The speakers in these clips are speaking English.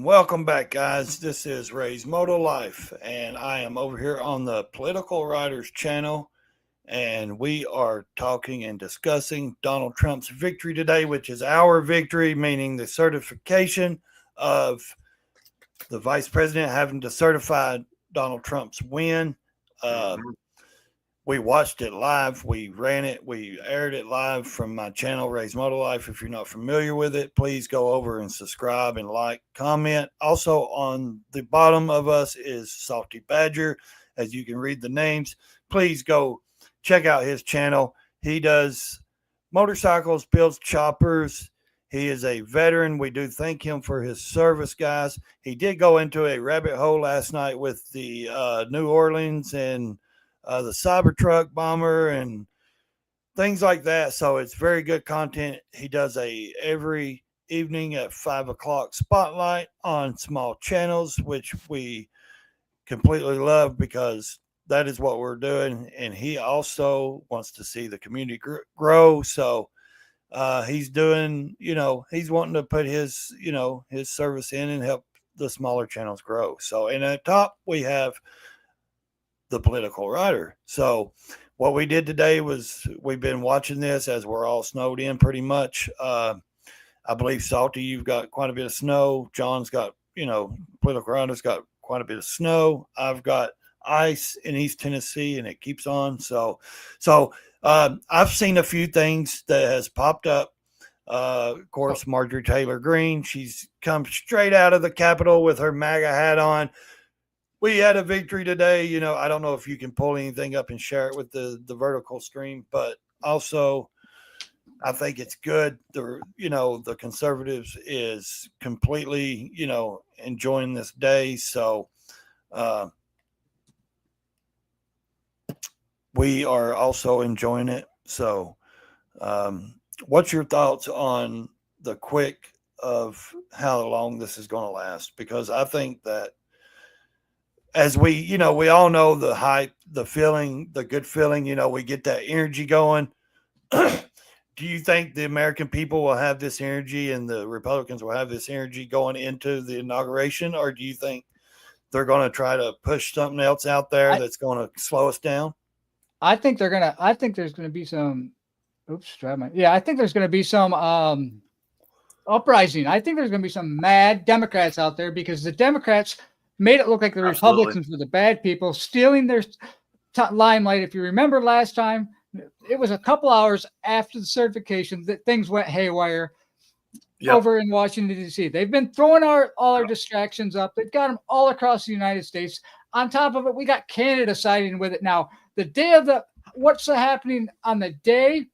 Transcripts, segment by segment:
Welcome back, guys. This is Raysmotolife, and I am over here on the Political Writers channel, and we are talking and discussing Donald Trump's victory today, which is our victory, meaning the certification of the vice president having to certify Donald Trump's win. We watched it live. We ran it. We aired it live from my channel, Raysmotolife. If you're not familiar with it, please go over and subscribe and like, comment. Also, on the bottom of us is Salty Badger. As you can read the names, please go check out his channel. He does motorcycles, builds choppers. He is a veteran. We do thank him for his service, guys. He did go into a rabbit hole last night with the New Orleans and the Cybertruck bomber and things like that. So it's very good content. He does a every evening at 5 o'clock spotlight on small channels, which we completely love because that is what we're doing. And he also wants to see the community grow. So he's doing, he's wanting to put his, his service in and help the smaller channels grow. So, and at the top we have the Political Writer. So what we did today was we've been watching this as we're all snowed in pretty much. I believe, Salty, you've got quite a bit of snow. John's got, Political Writer's got quite a bit of snow. I've got ice in East Tennessee and it keeps on. So I've seen a few things that has popped up. Of course, Marjorie Taylor Greene, she's come straight out of the Capitol with her MAGA hat on. We had a victory today. I don't know if you can pull anything up and share it with the vertical stream, but also I think it's good. The conservatives is completely, enjoying this day. So we are also enjoying it. So what's your thoughts on the quick of how long this is going to last? Because I think that as we all know the hype, the feeling, the good feeling, we get that energy going. Do you think the American people will have this energy and the Republicans will have this energy going into the inauguration? Or do you think they're going to try to push something else out there that's going to slow us down? I think there's going to be some, I think there's going to be some uprising. I think there's going to be some mad Democrats out there because the Democrats made it look like the Republicans were the bad people, stealing their limelight. If you remember last time, it was a couple hours after the certification that things went haywire over in Washington, D.C. They've been throwing all our distractions up. They've got them all across the United States. On top of it, we got Canada siding with it now. The day of what's happening on the day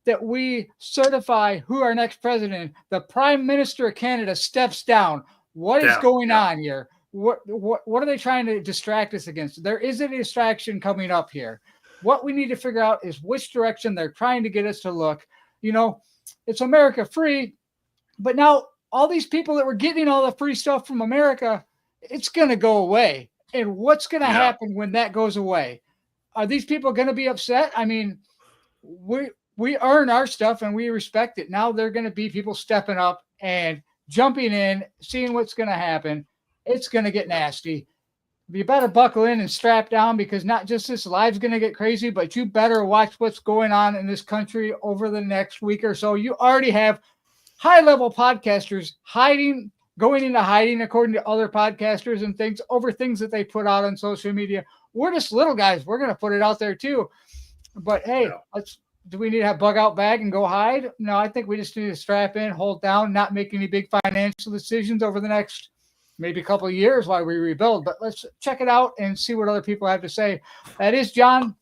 that we certify who our next president, the Prime Minister of Canada steps down. What is going on here? What are they trying to distract us against? There is a distraction coming up here. What we need to figure out is which direction they're trying to get us to look. It's America free, but now all these people that were getting all the free stuff from America, it's going to go away. And what's going to happen when that goes away? Are these people going to be upset? I mean, we earn our stuff and we respect it. Now they're going to be people stepping up and jumping in, seeing what's going to happen. It's going to get nasty. You better buckle in and strap down because not just this live's going to get crazy, but you better watch what's going on in this country over the next week or so. You already have high-level podcasters going into hiding, according to other podcasters and things, over things that they put out on social media. We're just little guys. We're going to put it out there too. But hey, do we need to have bug out bag and go hide? No, I think we just need to strap in, hold down, not make any big financial decisions over the next maybe a couple of years while we rebuild. But let's check it out and see what other people have to say. That is John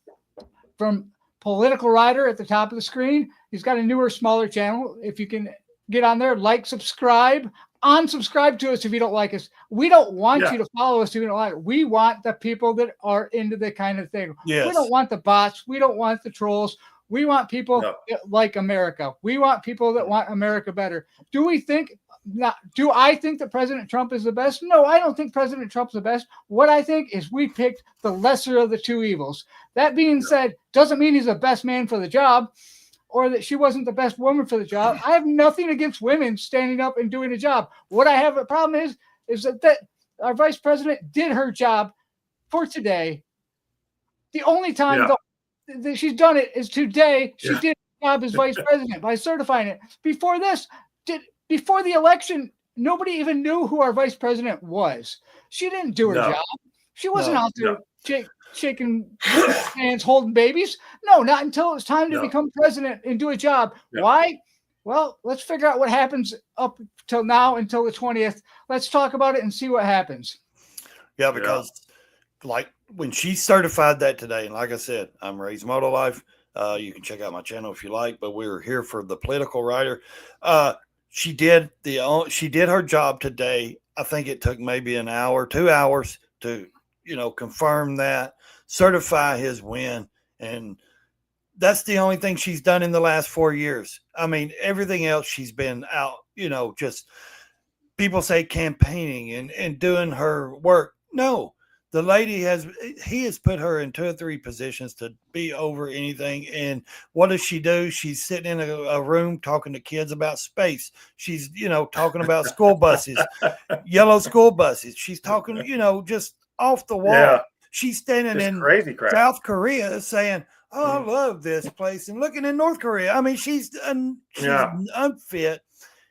from Political Writer at the top of the screen. He's got a newer, smaller channel. If you can get on there, like, subscribe, unsubscribe to us if you don't like us. We don't want you to follow us if you don't like it. We want the people that are into the kind of thing. Yes. We don't want the bots. We don't want the trolls. We want people that like America. We want people that want America better. Do I think that President Trump is the best? No, I don't think President Trump's the best. What I think is we picked the lesser of the two evils. That being said, doesn't mean he's the best man for the job or that she wasn't the best woman for the job. I have nothing against women standing up and doing a job. What I have a problem is that our vice president did her job for today. The only time that she's done it is today. She did her job as vice president by certifying it. Before this, before the election, nobody even knew who our vice president was. She didn't do her job. She wasn't out there shaking hands, holding babies. No, not until it was time to become president and do a job. Why? Well, let's figure out what happens up till now, until the 20th. Let's talk about it and see what happens. Yeah, because like when she certified that today, and like I said, I'm Raysmotolife. You can check out my channel if you like, but we're here for the Political Writer. She did her job today. I think it took maybe an hour, 2 hours to, confirm that, certify his win. And that's the only thing she's done in the last 4 years. I mean, everything else she's been out, just people say campaigning and doing her work. No, the lady he has put her in 2 or 3 positions to be over anything. And what does she do? She's sitting in a room talking to kids about space. She's, talking about school buses, yellow school buses. She's talking, just off the wall. Yeah. She's standing in crazy crap. South Korea saying, "Oh, I love this place," and looking in North Korea. I mean, she's unfit.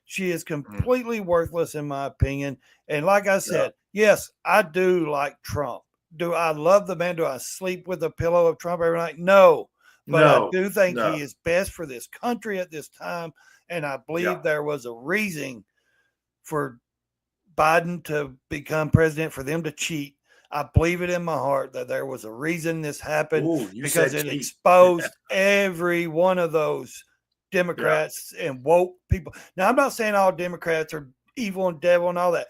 She is completely worthless, in my opinion. And like I said, yes, I do like Trump. Do I love the man? Do I sleep with a pillow of Trump every night? No. But I do think he is best for this country at this time. And I believe there was a reason for Biden to become president, for them to cheat. I believe it in my heart that there was a reason this happened, because it exposed every one of those Democrats and woke people. Now, I'm not saying all Democrats are evil and devil and all that.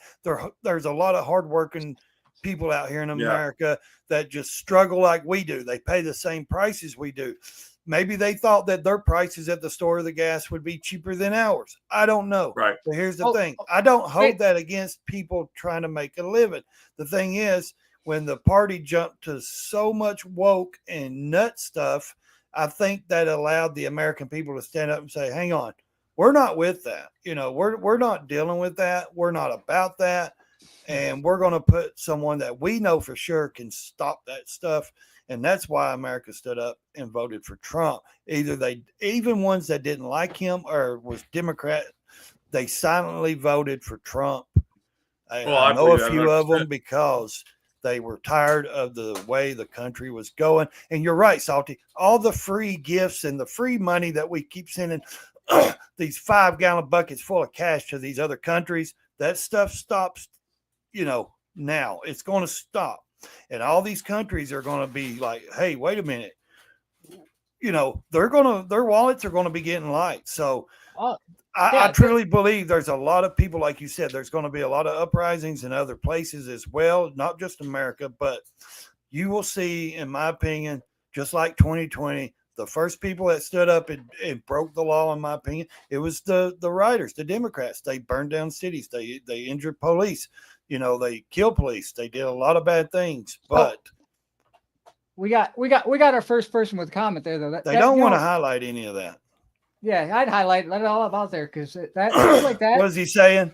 There's a lot of hardworking people out here in America that just struggle like we do. They pay the same prices we do. Maybe they thought that their prices at the store of the gas would be cheaper than ours. I don't know. Right. But here's the thing. I don't hold that against people trying to make a living. The thing is, when the party jumped to so much woke and nut stuff, I think that allowed the American people to stand up and say, hang on, we're not with that. We're not dealing with that. We're not about that. And we're going to put someone that we know for sure can stop that stuff. And that's why America stood up and voted for Trump. Even ones that didn't like him or was Democrat, they silently voted for Trump. I know a few of them because they were tired of the way the country was going. And you're right, Salty. All the free gifts and the free money that we keep sending, these 5-gallon buckets full of cash to these other countries, that stuff stops, now. It's going to stop. And all these countries are going to be like, hey, wait a minute. Their wallets are going to be getting light. So I truly believe there's a lot of people, like you said, there's going to be a lot of uprisings in other places as well, not just America, but you will see, in my opinion, just like 2020, the first people that stood up and broke the law, in my opinion, it was the writers, the Democrats. They burned down cities. They injured police. They killed police. They did a lot of bad things, but we got our first person with a comment there, though. They don't want to highlight any of that. Yeah, I'd let it all up out there, because that like that. What is he saying?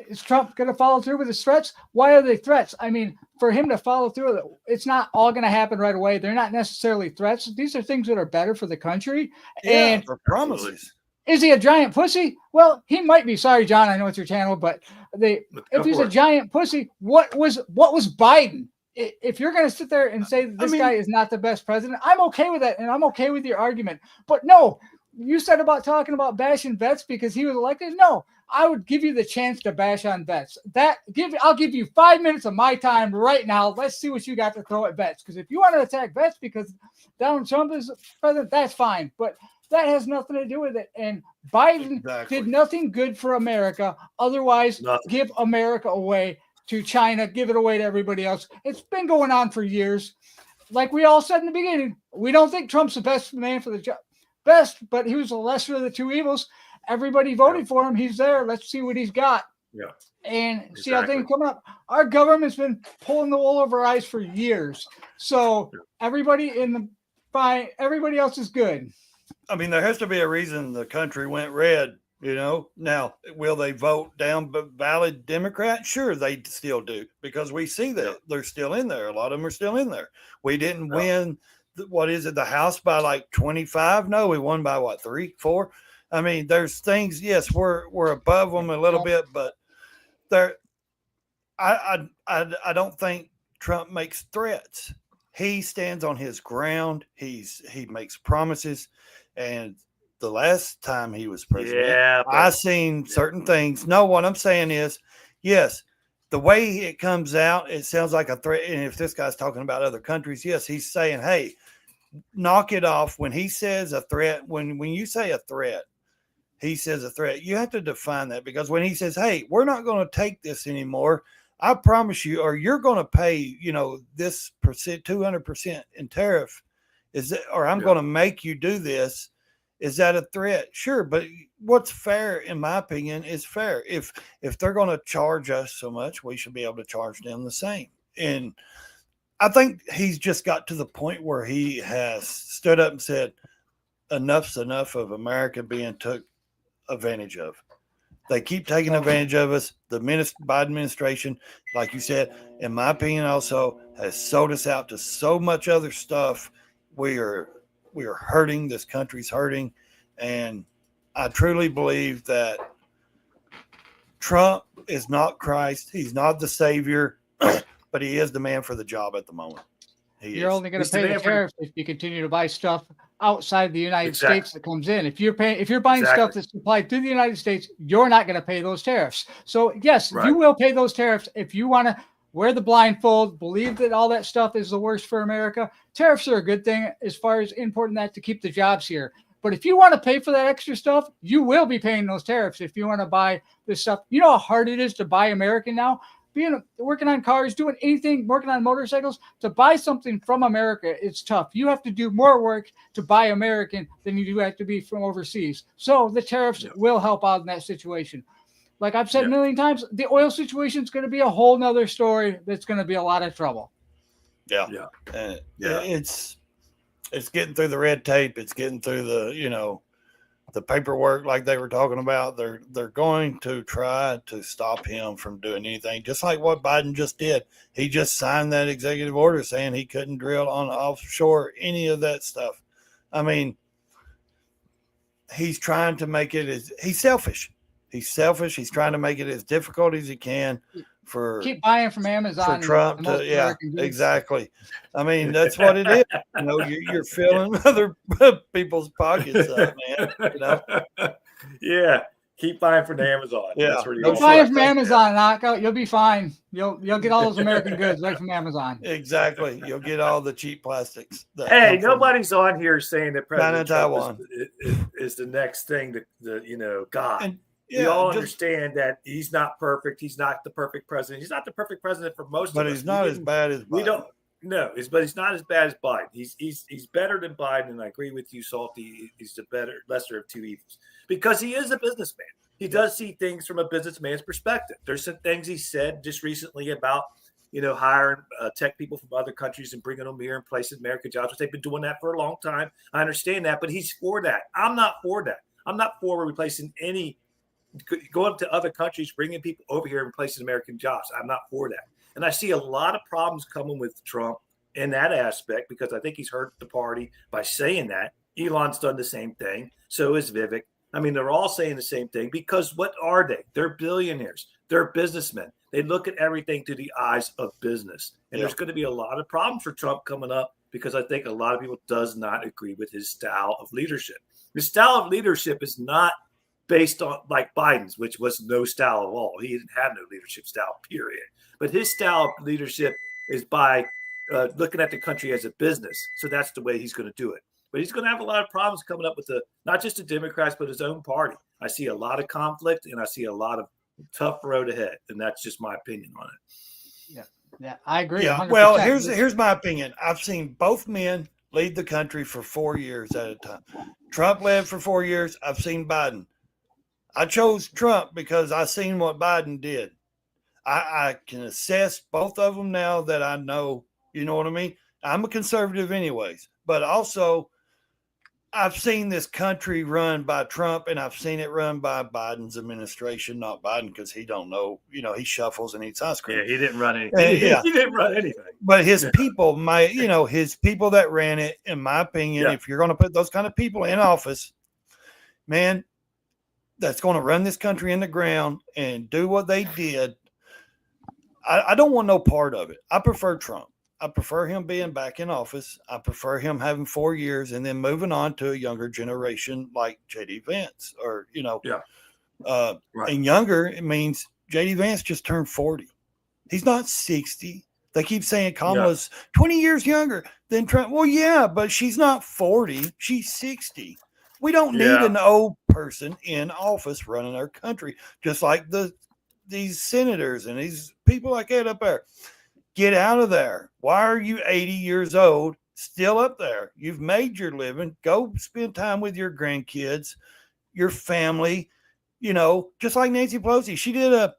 Is Trump going to follow through with his threats? Why are they threats? I mean, for him to follow through, it's not all going to happen right away. They're not necessarily threats. These are things that are better for the country. Yeah, and for promises. Is he a giant pussy? Well, he might be. Sorry, John, I know it's your channel, but if he's a giant pussy, what was Biden? If you're going to sit there and say this guy is not the best president, I'm okay with that, and I'm okay with your argument. But no, you said about talking about bashing vets because he was elected. No, I would give you the chance to bash on vets. I'll give you 5 minutes of my time right now. Let's see what you got to throw at vets. Because if you want to attack vets because Donald Trump is president, that's fine. But that has nothing to do with it. And Biden did nothing good for America. Otherwise, give America away to China, give it away to everybody else. It's been going on for years. Like we all said in the beginning, we don't think Trump's the best man for the job. But he was the lesser of the two evils. Everybody voted for him. He's there. Let's see what he's got. Yeah. And see how things coming up. Our government's been pulling the wool over our eyes for years. So everybody else is good. I mean, there has to be a reason the country went red, Now, will they vote down valid Democrats? Sure, they still do, because we see that they're still in there. A lot of them are still in there. We didn't win, the House by like 25? No, we won by 3, 4? I mean, there's things, yes, we're above them a little bit, but I don't think Trump makes threats. He stands on his ground. He makes promises. And the last time he was president, I seen certain things. No, what I'm saying is, yes, the way it comes out, it sounds like a threat. And if this guy's talking about other countries, yes, he's saying, hey, knock it off. When he says a threat, when you say a threat, he says a threat, you have to define that, because when he says, hey, we're not going to take this anymore, I promise you, or you're going to pay, this percent, 200% in tariff, or I'm going to make you do this. Is that a threat? Sure. But what's fair, in my opinion, is fair. If they're going to charge us so much, we should be able to charge them the same. And I think he's just got to the point where he has stood up and said, enough's enough of America being took advantage of. They keep taking advantage of us. The Biden administration, like you said, in my opinion, also has sold us out to so much other stuff. We are hurting. This country's hurting. And I truly believe that Trump is not Christ. He's not the savior, but he is the man for the job at the moment. You're only going to pay the tariffs if you continue to buy stuff outside the United States that comes in. If you're buying stuff that's supplied through the United States, you're not going to pay those tariffs. So yes, you will pay those tariffs if you want to wear the blindfold, believe that all that stuff is the worst for America. Tariffs are a good thing as far as importing that to keep the jobs here. But if you want to pay for that extra stuff, you will be paying those tariffs if you want to buy this stuff. You know how hard it is to buy American now? Working on cars, doing anything, working on motorcycles, to buy something from America, it's tough. You have to do more work to buy American than you do have to be from overseas. So the tariffs will help out in that situation. Like I've said a million times, the oil situation is going to be a whole nother story that's going to be a lot of trouble. It's getting through the red tape. It's getting through the paperwork, like they were talking about. They're going to try to stop him from doing anything, just like what Biden just did. He just signed that executive order saying he couldn't drill on offshore, any of that stuff. I mean, he's trying to make it he's selfish. He's selfish. He's trying to make it as difficult as he can for keep buying from Amazon for Trump to, exactly. I mean, that's what it is. You're filling other people's pockets up, man. Yeah. Keep buying from Amazon. Yeah. Keep buying from Amazon, knockout. You'll be fine. You'll get all those American goods right from Amazon. Exactly. You'll get all the cheap plastics. Hey, nobody's on here saying that President Trump is the next thing that God. And, we all understand that he's not perfect. He's not the perfect president. He's not the perfect president for most of us. But he's not as bad as Biden. We don't. No, but he's not as bad as Biden. He's better than Biden, and I agree with you, Salty. He's the lesser of two evils because he is a businessman. He does see things from a businessman's perspective. There's some things he said just recently about hiring tech people from other countries and bringing them here and placing American jobs. They've been doing that for a long time. I understand that, but he's for that. I'm not for that. I'm not for replacing going to other countries, bringing people over here and placing American jobs. I'm not for that. And I see a lot of problems coming with Trump in that aspect because I think he's hurt the party by saying that. Elon's done the same thing. So is Vivek. I mean, they're all saying the same thing because what are they? They're billionaires. They're businessmen. They look at everything through the eyes of business. And there's going to be a lot of problems for Trump coming up because I think a lot of people does not agree with his style of leadership. His style of leadership is not based on like Biden's, which was no style at all. He didn't have no leadership style, period. But his style of leadership is by looking at the country as a business. So that's the way he's going to do it. But he's going to have a lot of problems coming up with not just the Democrats, but his own party. I see a lot of conflict and I see a lot of tough road ahead. And that's just my opinion on it. Yeah, I agree. Yeah. 100%. Well, here's my opinion. I've seen both men lead the country for 4 years at a time. Trump led for 4 years. I've seen Biden. I chose Trump because I seen what Biden did. I can assess both of them now that I know, you know what I mean? I'm a conservative anyways, but also I've seen this country run by Trump and I've seen it run by Biden's administration, not Biden because he don't know, he shuffles and eats ice cream. Yeah, he didn't run anything. He didn't run anything. But his people, his people that ran it, in my opinion, if you're going to put those kind of people in office, man, that's going to run this country in the ground and do what they did. I don't want no part of it. I prefer Trump. I prefer him being back in office. I prefer him having 4 years and then moving on to a younger generation like J.D. Vance or, right. And younger, it means J.D. Vance just turned 40. He's not 60. They keep saying Kamala's 20 years younger than Trump. Well, yeah, but she's not 40. She's 60. We don't need an old person in office running our country, just like these senators and these people like that up there. Get out of there. Why are you 80 years old still up there? You've made your living. Go spend time with your grandkids, your family, just like Nancy Pelosi. She did a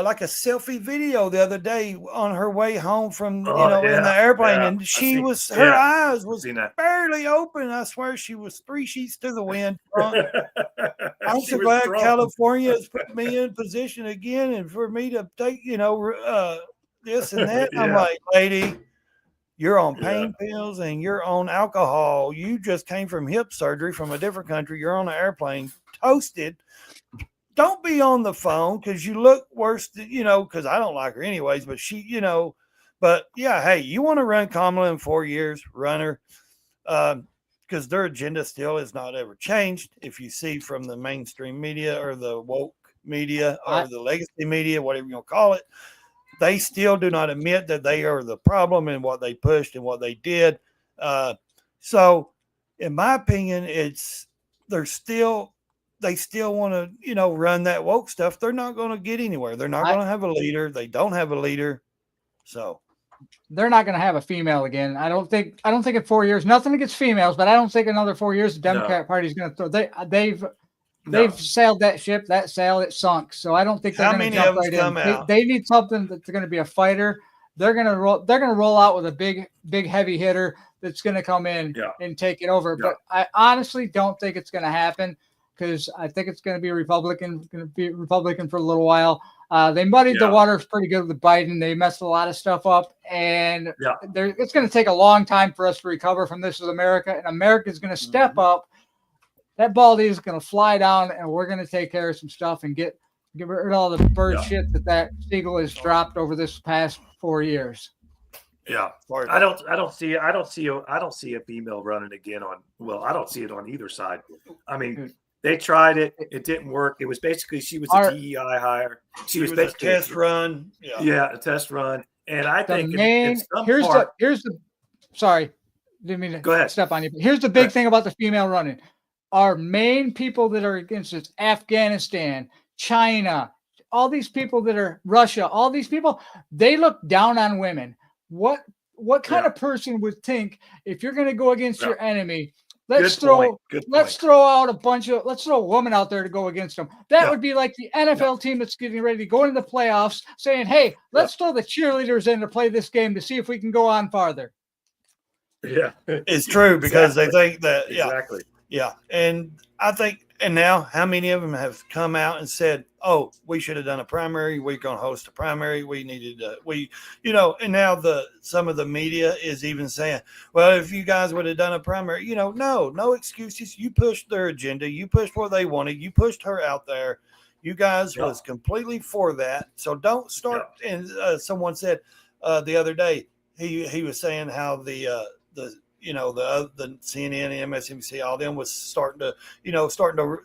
like a selfie video the other day on her way home from, in the airplane. And her eyes was barely open. I swear she was 3 sheets to the wind. I'm so glad California has put me in position again and for me to take, this and that. I'm like, lady, you're on pain pills and you're on alcohol. You just came from hip surgery from a different country. You're on an airplane, toasted. Don't be on the phone because you look worse than, because I don't like her anyways, but she, but yeah, hey, you want to run Kamala in 4 years, run her, because their agenda still has not ever changed. If you see from the mainstream media or the woke media or the legacy media, whatever you want to call it, they still do not admit that they are the problem and what they pushed and what they did. So in my opinion, they still want to, run that woke stuff. They're not going to get anywhere. They're not going to have a leader. They don't have a leader. So they're not going to have a female again. I don't think in 4 years, nothing against females, but I don't think another 4 years the Democrat Party is going to throw. They've sailed that ship, that sail, it sunk. So I don't think they're going to jump right in. They need something that's going to be a fighter. They're going to roll out with a big heavy hitter that's going to come in and take it over. But I honestly don't think it's going to happen. Because I think it's going to be Republican for a little while. They muddied the waters pretty good with Biden. They messed a lot of stuff up, and it's going to take a long time for us to recover from this as America. And America is going to step up. That baldy is going to fly down, and we're going to take care of some stuff and get rid of all the bird shit that Siegel has dropped over this past 4 years. Yeah, I don't see a female running again I don't see it on either side. I mean. They tried it. It didn't work. It was basically she was a DEI hire. She was basically a test run. Yeah, a test run. And I think sorry, didn't mean to go ahead. Step on you. But here's the big thing about the female running. Our main people that are against us, Afghanistan, China, all these people that are Russia, all these people, they look down on women. What kind of person would think if you're going to go against your enemy? Let's throw a woman out there to go against them. That would be like the NFL team that's getting ready to go into the playoffs saying, hey, let's throw the cheerleaders in to play this game to see if we can go on farther. Yeah, it's true because they think that, exactly. Yeah. And I think And now, how many of them have come out and said, "Oh, we should have done a primary. We're going to host a primary. We needed And now some of the media is even saying, "Well, if you guys would have done a primary, no excuses. You pushed their agenda. You pushed what they wanted. You pushed her out there. You guys was completely for that. So don't start." Yeah. And someone said the other day, he was saying how the CNN, MSNBC, all them was starting to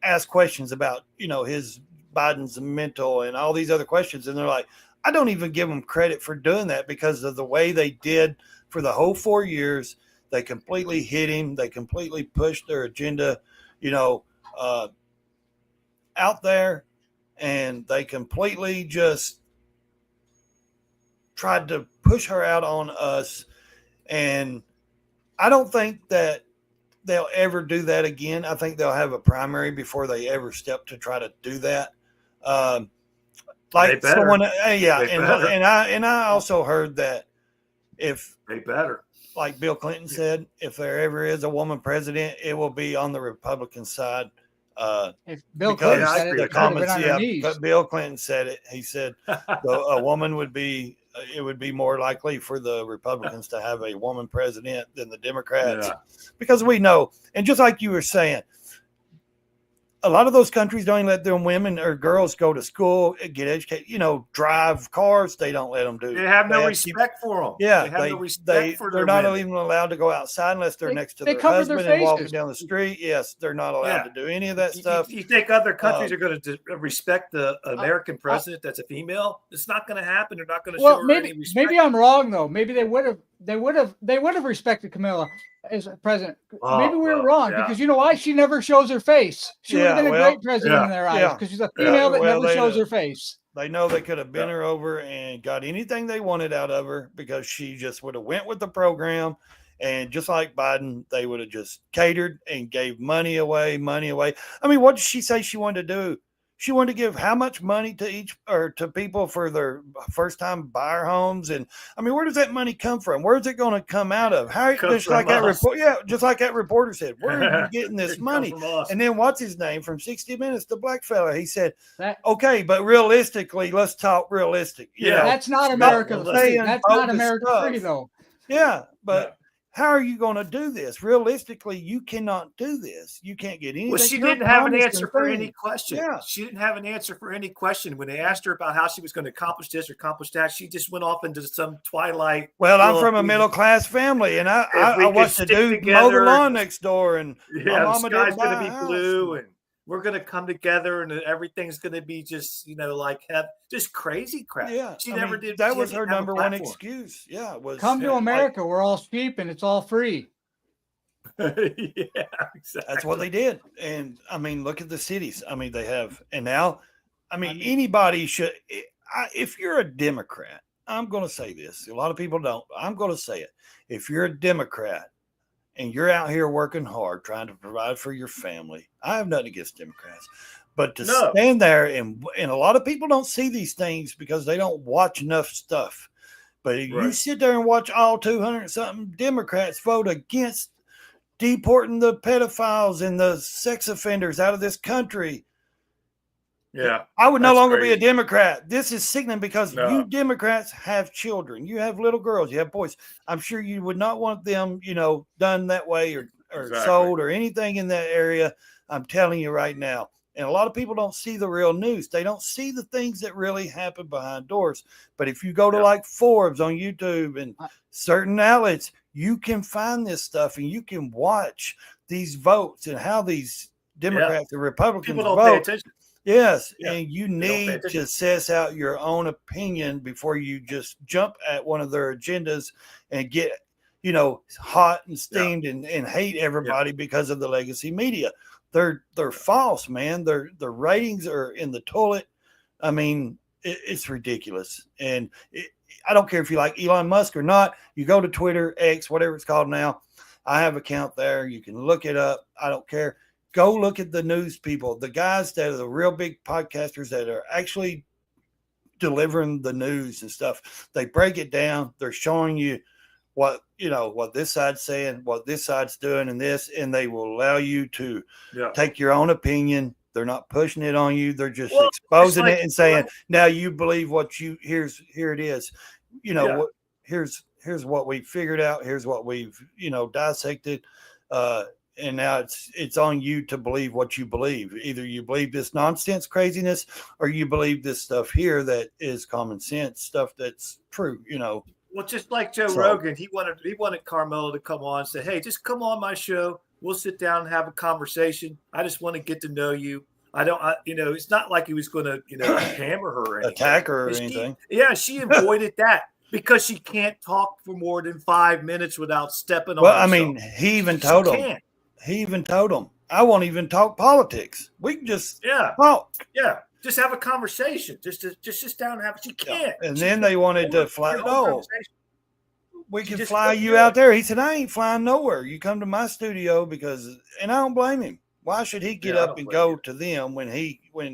ask questions about, his Biden's mental and all these other questions. And they're like, I don't even give them credit for doing that because of the way they did for the whole 4 years. They completely hit him. They completely pushed their agenda, out there, and they completely just tried to push her out on us. And I don't think that they'll ever do that again. I think they'll have a primary before they ever step to try to do that. Like someone, and I also heard that if they better, like Bill Clinton said, if there ever is a woman president, it will be on the Republican side. If Bill Clinton said it, but Bill Clinton said it. He said a woman would be. It would be more likely for the Republicans to have a woman president than the Democrats, because we know, and just like you were saying, a lot of those countries don't even let them women or girls go to school, get educated, drive cars. They don't let them do. They have no respect for them. Yeah, they have no respect for they're not even allowed to go outside unless they're next to their husband and walking down the street. Yes, they're not allowed to do any of that stuff. You think other countries are going to respect the American president that's a female? It's not going to happen. They're not going to show her any respect. Maybe I'm wrong though. Maybe they would have respected Camilla as president. Maybe we're wrong because you know why? She never shows her face. She would have been a great president in their eyes because she's a female that never shows her face. They know they could have bent her over and got anything they wanted out of her because she just would have went with the program. And just like Biden, they would have just catered and gave money away. I mean, what did she say she wanted to do? She wanted to give how much money to each or to people for their first time buyer homes. And I mean, where does that money come from? Where's it going to come out of? Just like that reporter said, where are you getting this money? And then what's his name from 60 Minutes, the black fella, he said, okay, but realistically, let's talk realistic. That's not America. That's not America free though. Yeah, but how are you going to do this? Realistically, you cannot do this. You can't get anything. Well, she didn't have an answer for any question. Yeah. She didn't have an answer for any question. When they asked her about how she was going to accomplish this or accomplish that, she just went off into some twilight. Well, I'm from a middle-class family, and I watched the dude mow the lawn next door, and the sky's going to be blue, and we're going to come together, and everything's going to be just, just crazy crap. Yeah, she never did. That was her number one excuse. Yeah, it was come to America. We're all cheap, and it's all free. Yeah, exactly. That's what they did. And I mean, look at the cities. I mean, they have, and now, anybody should. If you're a Democrat, I'm going to say this. A lot of people don't. I'm going to say it. If you're a Democrat, and you're out here working hard, trying to provide for your family, I have nothing against Democrats, but to stand there and a lot of people don't see these things because they don't watch enough stuff. But if you sit there and watch all 200 something Democrats vote against deporting the pedophiles and the sex offenders out of this country. Yeah, I would no longer be a Democrat. This is sickening because you Democrats have children. You have little girls. You have boys. I'm sure you would not want them, done that way or sold or anything in that area. I'm telling you right now. And a lot of people don't see the real news. They don't see the things that really happen behind doors. But if you go to like Forbes on YouTube and certain outlets, you can find this stuff and you can watch these votes and how these Democrats and Republicans people don't vote. pay attention. Yes, and you need to assess out your own opinion before you just jump at one of their agendas and get, hot and steamed and hate everybody because of the legacy media. They're false, man. Their ratings are in the toilet. I mean, it's ridiculous. And I don't care if you like Elon Musk or not. You go to Twitter, X, whatever it's called now. I have an account there. You can look it up. I don't care. Go look at the news people, the guys that are the real big podcasters that are actually delivering the news and stuff. They break it down. They're showing you what this side's saying, what this side's doing, and they will allow you to take your own opinion. They're not pushing it on you. They're just exposing it and saying, now you believe what here it is. Here's what we figured out. Here's what we've, dissected. And now it's on you to believe what you believe. Either you believe this nonsense craziness, or you believe this stuff here that is common sense stuff that's true. Well, just like Joe Rogan, he wanted Carmelo to come on and say, "Hey, just come on my show. We'll sit down and have a conversation. I just want to get to know you. It's not like he was going to, hammer her or anything. Attack her or anything." She avoided that because she can't talk for more than 5 minutes without stepping on. Well, I mean, he even told him, I won't even talk politics. We can just talk. Yeah. Just have a conversation. Just sit down and have. She can't. And then they wanted to fly. No, we can fly you out there. He said, "I ain't flying nowhere. You come to my studio and I don't blame him. Why should he get up and go to them when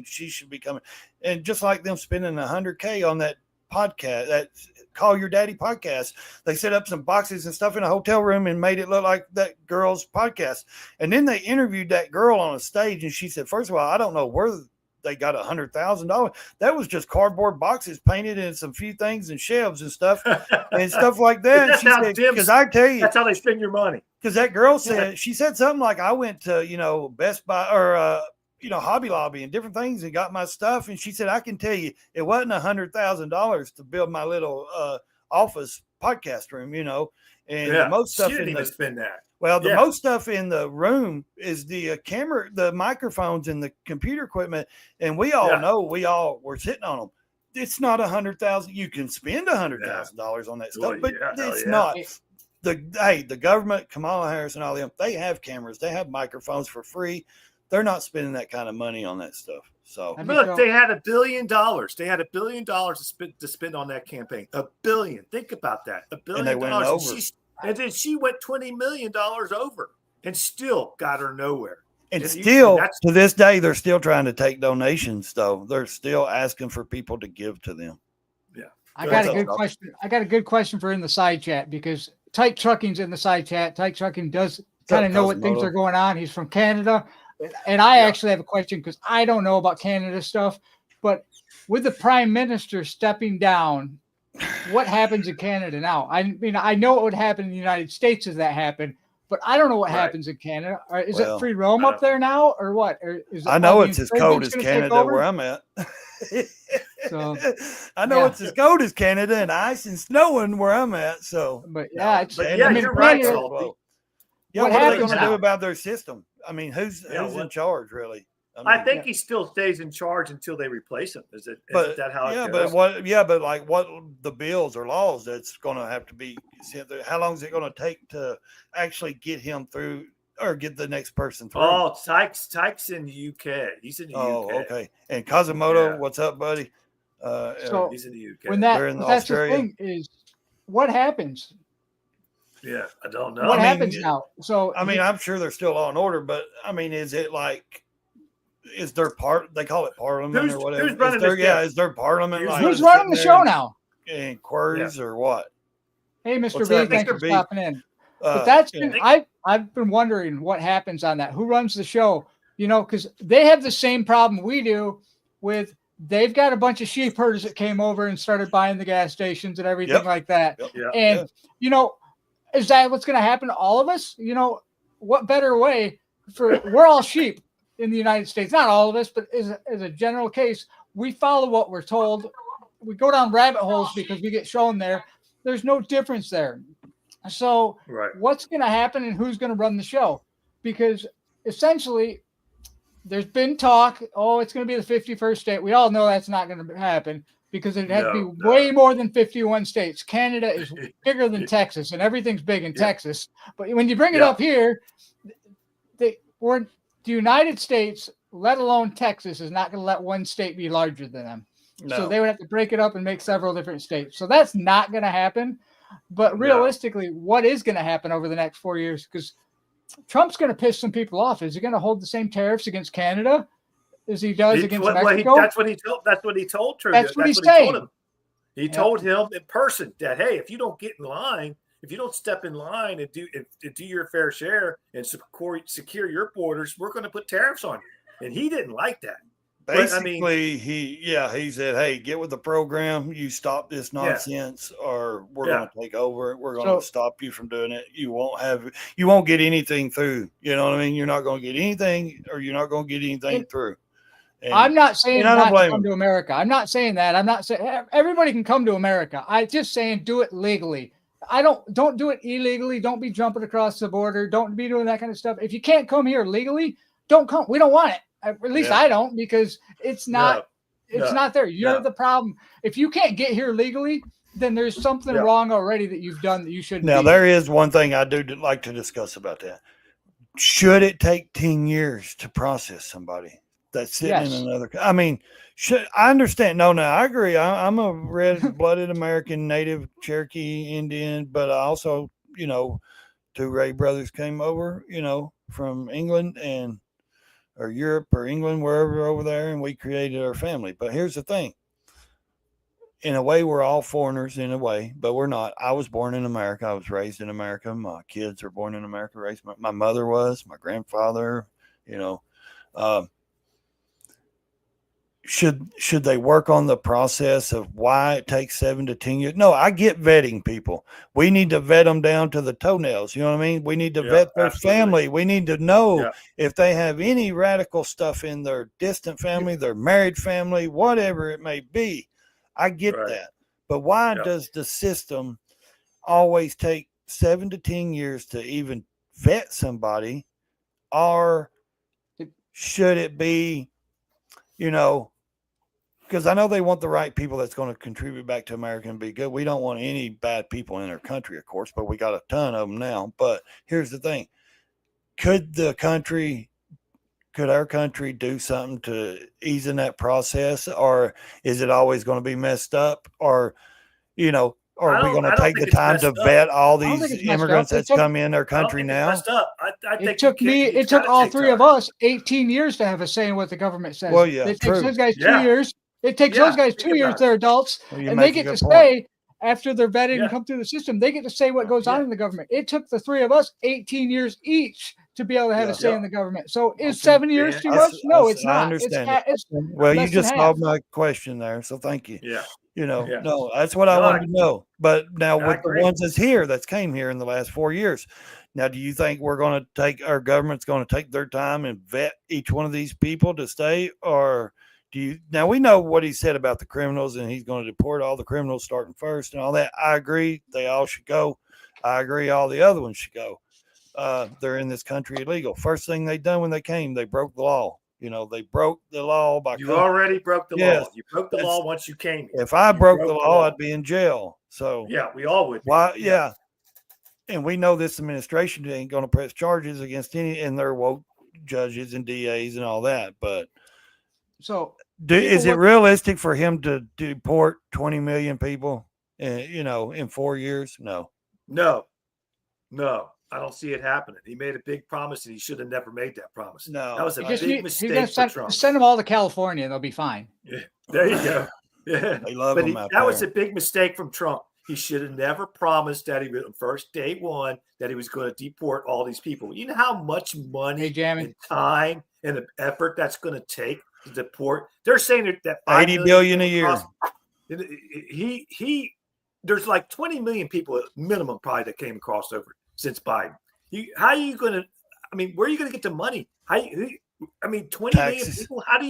she should be coming?" And just like them spending $100K on that podcast, that Call Your Daddy podcast, they set up some boxes and stuff in a hotel room and made it look like that girl's podcast. And then they interviewed that girl on a stage, and she said, "First of all, I don't know where they got $100,000. That was just cardboard boxes painted in some few things and shelves and stuff and stuff like that." She said, "Because I tell you, that's how they spend your money." Because that girl said, she said something like, "I went to, Best Buy or, Hobby Lobby and different things and got my stuff." And she said, "I can tell you, it wasn't $100,000 to build my little office podcast room, and most stuff she didn't even spend that. Well, the most stuff in the room is the camera, the microphones, and the computer equipment. And we all know we're sitting on them. It's not $100,000. You can spend $100,000 on that stuff, but it's not. The government, Kamala Harris, and all them, they have cameras, they have microphones for free. They're not spending that kind of money on that stuff. So look, they had $1 billion. They had $1 billion to spend on that campaign. $1 billion. Think about that. $1 billion. And they went over. And then she went $20 million over and still got her nowhere. And still, to this day, they're still trying to take donations, though. They're still asking for people to give to them. Yeah. I got a good question. I got a good question for in the side chat, because Tyke Trucking's in the side chat. Tyke Trucking does kind of know what things are going on. He's from Canada. And I actually have a question, because I don't know about Canada stuff. But with the Prime Minister stepping down, what happens in Canada now? I mean, I know what would happen in the United States if that happened, but I don't know what happens in Canada. Is it free roam up there now, or what? Or I know it's as cold as Canada where I'm at. So I know it's as cold as Canada and ice and snowing where I'm at. So, but you're right. What are they going to do about their system? I mean, who's in charge, really? I think he still stays in charge until they replace him. Is that how it goes? But what the bills or laws that's going to have to be sent through? How long is it going to take to actually get him through or get the next person through? Oh, Tyke's in the UK. He's in the UK. Oh, okay. And Kazumoto, what's up, buddy? So he's in the UK. When that's the thing is, what happens? Yeah, I don't know. What happens now? So I'm sure they're still law and order, but is it like? Is there they call it parliament or whatever? Who's running is there parliament? Who's running the show now? Inquiries or what? Hey, Mr. B, thanks for stopping in. But that's been I've been wondering what happens on that. Who runs the show? Because they have the same problem we do with they've got a bunch of sheep herders that came over and started buying the gas stations and everything like that. And is that what's going to happen to all of us? What better way we're all sheep in the United States, not all of us, but as a general case, we follow what we're told. We go down rabbit holes because we get shown there. There's no difference there. So what's going to happen and who's going to run the show? Because essentially there's been talk, it's going to be the 51st state. We all know that's not going to happen because it has to be way more than 51 states. Canada is bigger than Texas, and everything's big in Texas. But when you bring it up here, the United States, let alone Texas, is not going to let one state be larger than them. No. So they would have to break it up and make several different states. So that's not going to happen. But realistically, what is going to happen over the next 4 years? Because Trump's going to piss some people off. Is he going to hold the same tariffs against Canada as he does against Mexico? That's what he told Trudeau. That's what he's saying. He told him in person that, hey, if you don't get in line, if you don't step in line and do your fair share and secure your borders, we're going to put tariffs on you. And he didn't like that. Basically, he said, "Hey, get with the program. You stop this nonsense, or we're going to take over it. We're going to stop you from doing it. You won't get anything through. You know what I mean? You're not going to get anything, or you're not going to get anything through." And, I'm not saying not to come to America. I'm not saying that. I'm not saying everybody can come to America. I'm just saying do it legally. Don't do it illegally. Don't be jumping across the border. Don't be doing that kind of stuff. If you can't come here legally, don't come. We don't want it. At least I don't, because it's not there. You're the problem. If you can't get here legally, then there's something wrong already that you've done that you shouldn't. Now, there is one thing I do like to discuss about that. Should it take 10 years to process somebody that's sitting in another? I mean, I understand. No, I agree. I'm a red-blooded American, native Cherokee Indian, but I also, 2 Ray brothers came over, from England or Europe or England, wherever over there, and we created our family. But here's the thing. In a way, we're all foreigners in a way, but we're not. I was born in America. I was raised in America. My kids are born in America. My mother was, my grandfather, Should they work on the process of why it takes 7 to 10 years? No, I get vetting people. We need to vet them down to the toenails. You know what I mean? We need to vet their family. We need to know if they have any radical stuff in their distant family, their married family, whatever it may be. I get that. But why does the system always take 7 to 10 years to even vet somebody? Or should it be, because I know they want the right people that's going to contribute back to America and be good. We don't want any bad people in our country, of course, but we got a ton of them now. But here's the thing. Could our country do something to ease in that process? Or is it always going to be messed up? Or, are we going to take the time to vet all these immigrants that's come in our country now? I think it took all 3 of us 18 years to have a say in what the government says. Well, yeah, it takes those guys 2 years. It takes those guys 2 years. They're adults, and they get to say, after they're vetted and come through the system, they get to say what goes on in the government. It took the 3 of us 18 years each to be able to have a say in the government. So is 7 years too much? No, it's not. I understand. Well, you just solved my question there, so thank you. No, that's what I wanted to know. But now with the ones that's came here in the last 4 years, now do you think our government's going to take their time and vet each one of these people to stay? Or now we know what he said about the criminals, and he's going to deport all the criminals starting first and all that. I agree. They all should go. I agree. All the other ones should go. They're in this country illegal. First thing they done when they came, they broke the law. They broke the law by. You already broke the law. You broke the law once you came here. If I broke the law, I'd be in jail. So we all would. Why? Yeah. And we know this administration ain't going to press charges against any, and their woke judges and DAs and all that. But is it realistic for him to deport 20 million people? In 4 years? No. I don't see it happening. He made a big promise, and he should have never made that promise. No, that was a big mistake for Trump. Send them all to California, and they'll be fine. Yeah, there you go. Yeah, they love them out there. That was a big mistake from Trump. He should have never promised that he would, first day one, that he was going to deport all these people. You know how much money and time and effort that's going to take to deport? They're saying that 80 billion a year. There's like 20 million people at minimum probably that came across over since Biden. How are you going to? I mean, where are you going to get the money? 20 million people. How do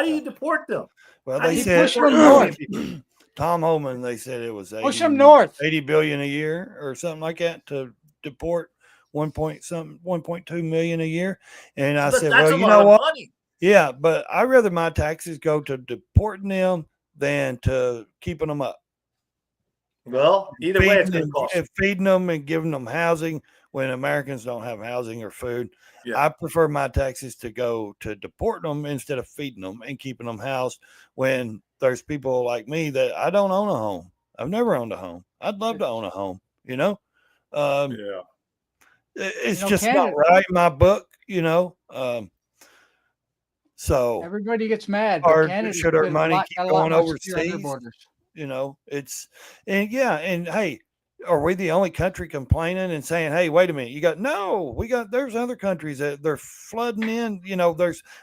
you deport them? Well, they said Tom Homan. They said it was 80 billion a year or something like that to deport 1.2 million a year. And I said, well, you know what? Money. Yeah, but I'd rather my taxes go to deporting them than to keeping them up. Well, either way, it's going to cost. And feeding them and giving them housing when Americans don't have housing or food. Yeah. I prefer my taxes to go to deporting them instead of feeding them and keeping them housed when there's people like me that I don't own a home. I've never owned a home. I'd love to own a home, It's just Canada, not right in my book, So everybody gets mad. Or should our money keep going overseas? And hey, are we the only country complaining and saying, "Hey, wait a minute, there's other countries that they're flooding in."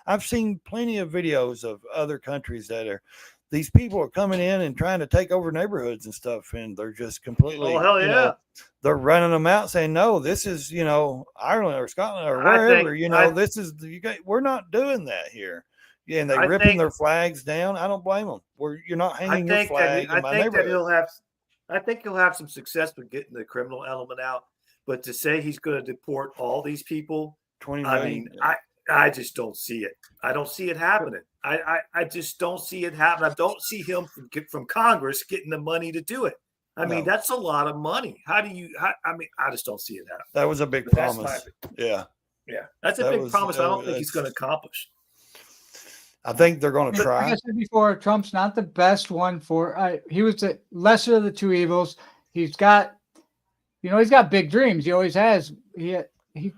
I've seen plenty of videos of other countries that are these people are coming in and trying to take over neighborhoods and stuff, and they're just completely, Oh hell yeah! they're running them out saying, "No, this is Ireland or Scotland or I think wherever, this is we're not doing that here." Yeah, and they I ripping think their flags down. I don't blame them. You're not I hanging your think that flag I in my think that neighborhood. I think he'll have some success with getting the criminal element out. But to say he's going to deport all these people, 20 I million. mean, I just don't see it. I don't see it happening. I just don't see it happen. I don't see him from Congress getting the money to do it. I mean, that's a lot of money. I just don't see it happen. That was a big promise. Yeah. Yeah. That's a big promise. I don't think he's going to accomplish. I think they're going to try. Like I said before, Trump's not the best one for. He was the lesser of the two evils. He's got, he's got big dreams. He always has. He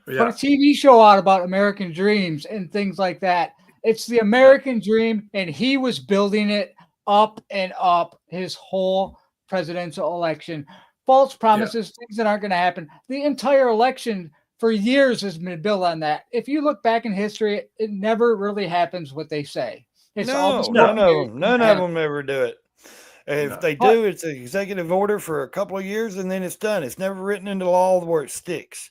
put a TV show out about American dreams and things like that. It's the American dream, and he was building it up and up his whole presidential election. False promises, things that aren't going to happen. The entire election for years has been built on that. If you look back in history, it never really happens what they say. It's none of them ever do it. If they do, it's an executive order for a couple of years and then it's done. It's never written into law where it sticks.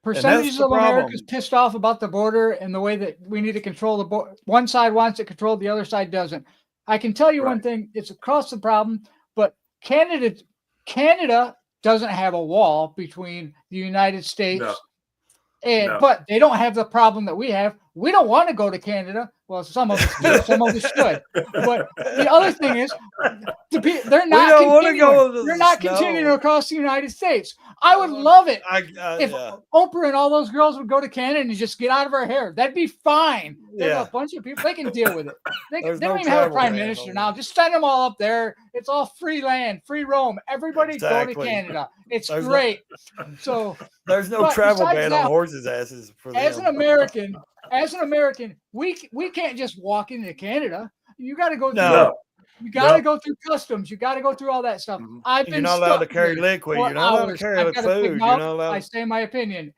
Percentages of America's pissed off about the border and the way that we need to control the border. One side wants it controlled, the other side doesn't. I can tell you one thing, it's across the problem, but Canada doesn't have a wall between the United States but they don't have the problem that we have. We don't want to go to Canada. Well, some of us do. Some of us should. But the other thing is, they're not continuing across the United States. I would love it if Oprah and all those girls would go to Canada and just get out of our hair. That'd be fine. There's a bunch of people. They can deal with it. They don't even have a prime minister now. Just send them all up there. It's all free land, free roam. Everybody go to Canada. It's great. There's no travel ban on horses' asses for them. As an American, we can't just walk into Canada. You got to go through. You got to go through customs. You got to go through all that stuff. You're not allowed to carry liquid. You're not allowed to carry food. I say my opinion.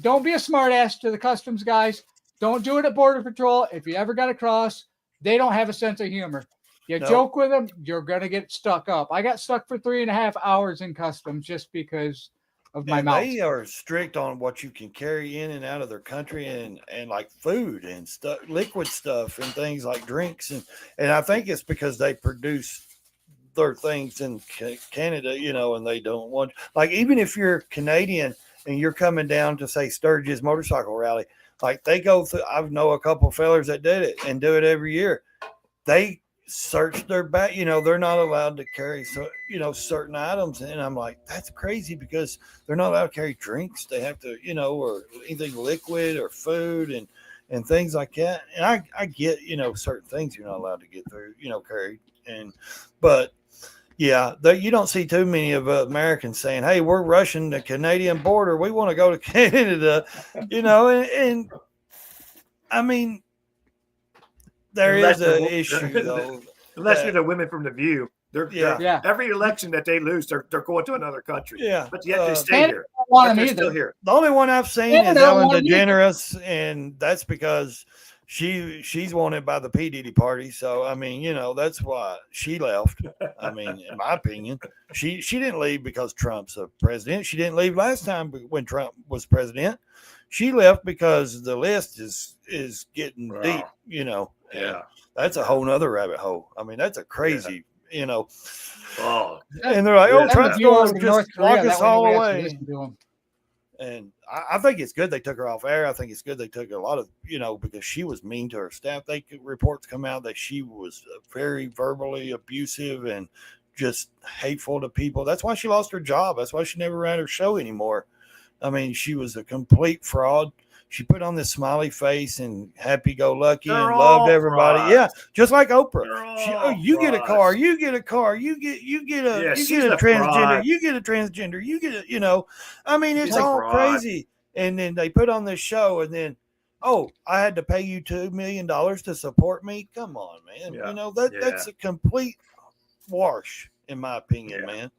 Don't be a smartass to the customs guys. Don't do it at Border Patrol. If you ever got to cross, they don't have a sense of humor. You joke with them, you're gonna get stuck up. I got stuck for 3.5 hours in customs just because of my mouth. They are strict on what you can carry in and out of their country and like food and stuff, liquid stuff and things like drinks. And I think it's because they produce their things in Canada, and they don't want, like, even if you're Canadian and you're coming down to say Sturgis motorcycle rally, like they go through, I know a couple of fellers that did it and do it every year. They search their bag, they're not allowed to carry certain items, and I'm like, that's crazy because they're not allowed to carry drinks. They have to, or anything liquid or food and things like that. And I get, certain things you're not allowed to get through, carried. But you don't see too many of Americans saying, hey, we're rushing the Canadian border, we want to go to Canada, and I mean, there is an issue, though. Unless you're the women from The View. They're every election that they lose, they're going to another country. Yeah. But yet they stay here. They're still here. The only one I've seen is Ellen DeGeneres, and that's because she's wanted by the P. Diddy party. So, I mean, that's why she left. I mean, in my opinion, she didn't leave because Trump's a president. She didn't leave last time when Trump was president. She left because the list is getting deep, Yeah. That's a whole nother rabbit hole. I mean, that's a crazy, Oh. And they're like, Trump's going to just walk us all away. And I think it's good they took her off air. I think it's good they took a lot of, because she was mean to her staff. Reports come out that she was very verbally abusive and just hateful to people. That's why she lost her job. That's why she never ran her show anymore. I mean, she was a complete fraud. She put on this smiley face and happy-go-lucky and loved everybody. Frauds. Yeah, just like Oprah. You get a car, you get a car, you get a transgender, fraud. You get a transgender, you get a, I mean, it's all crazy. And then they put on this show, and then, I had to pay you $2 million to support me. Come on, man. Yeah. That's a complete wash, in my opinion, man.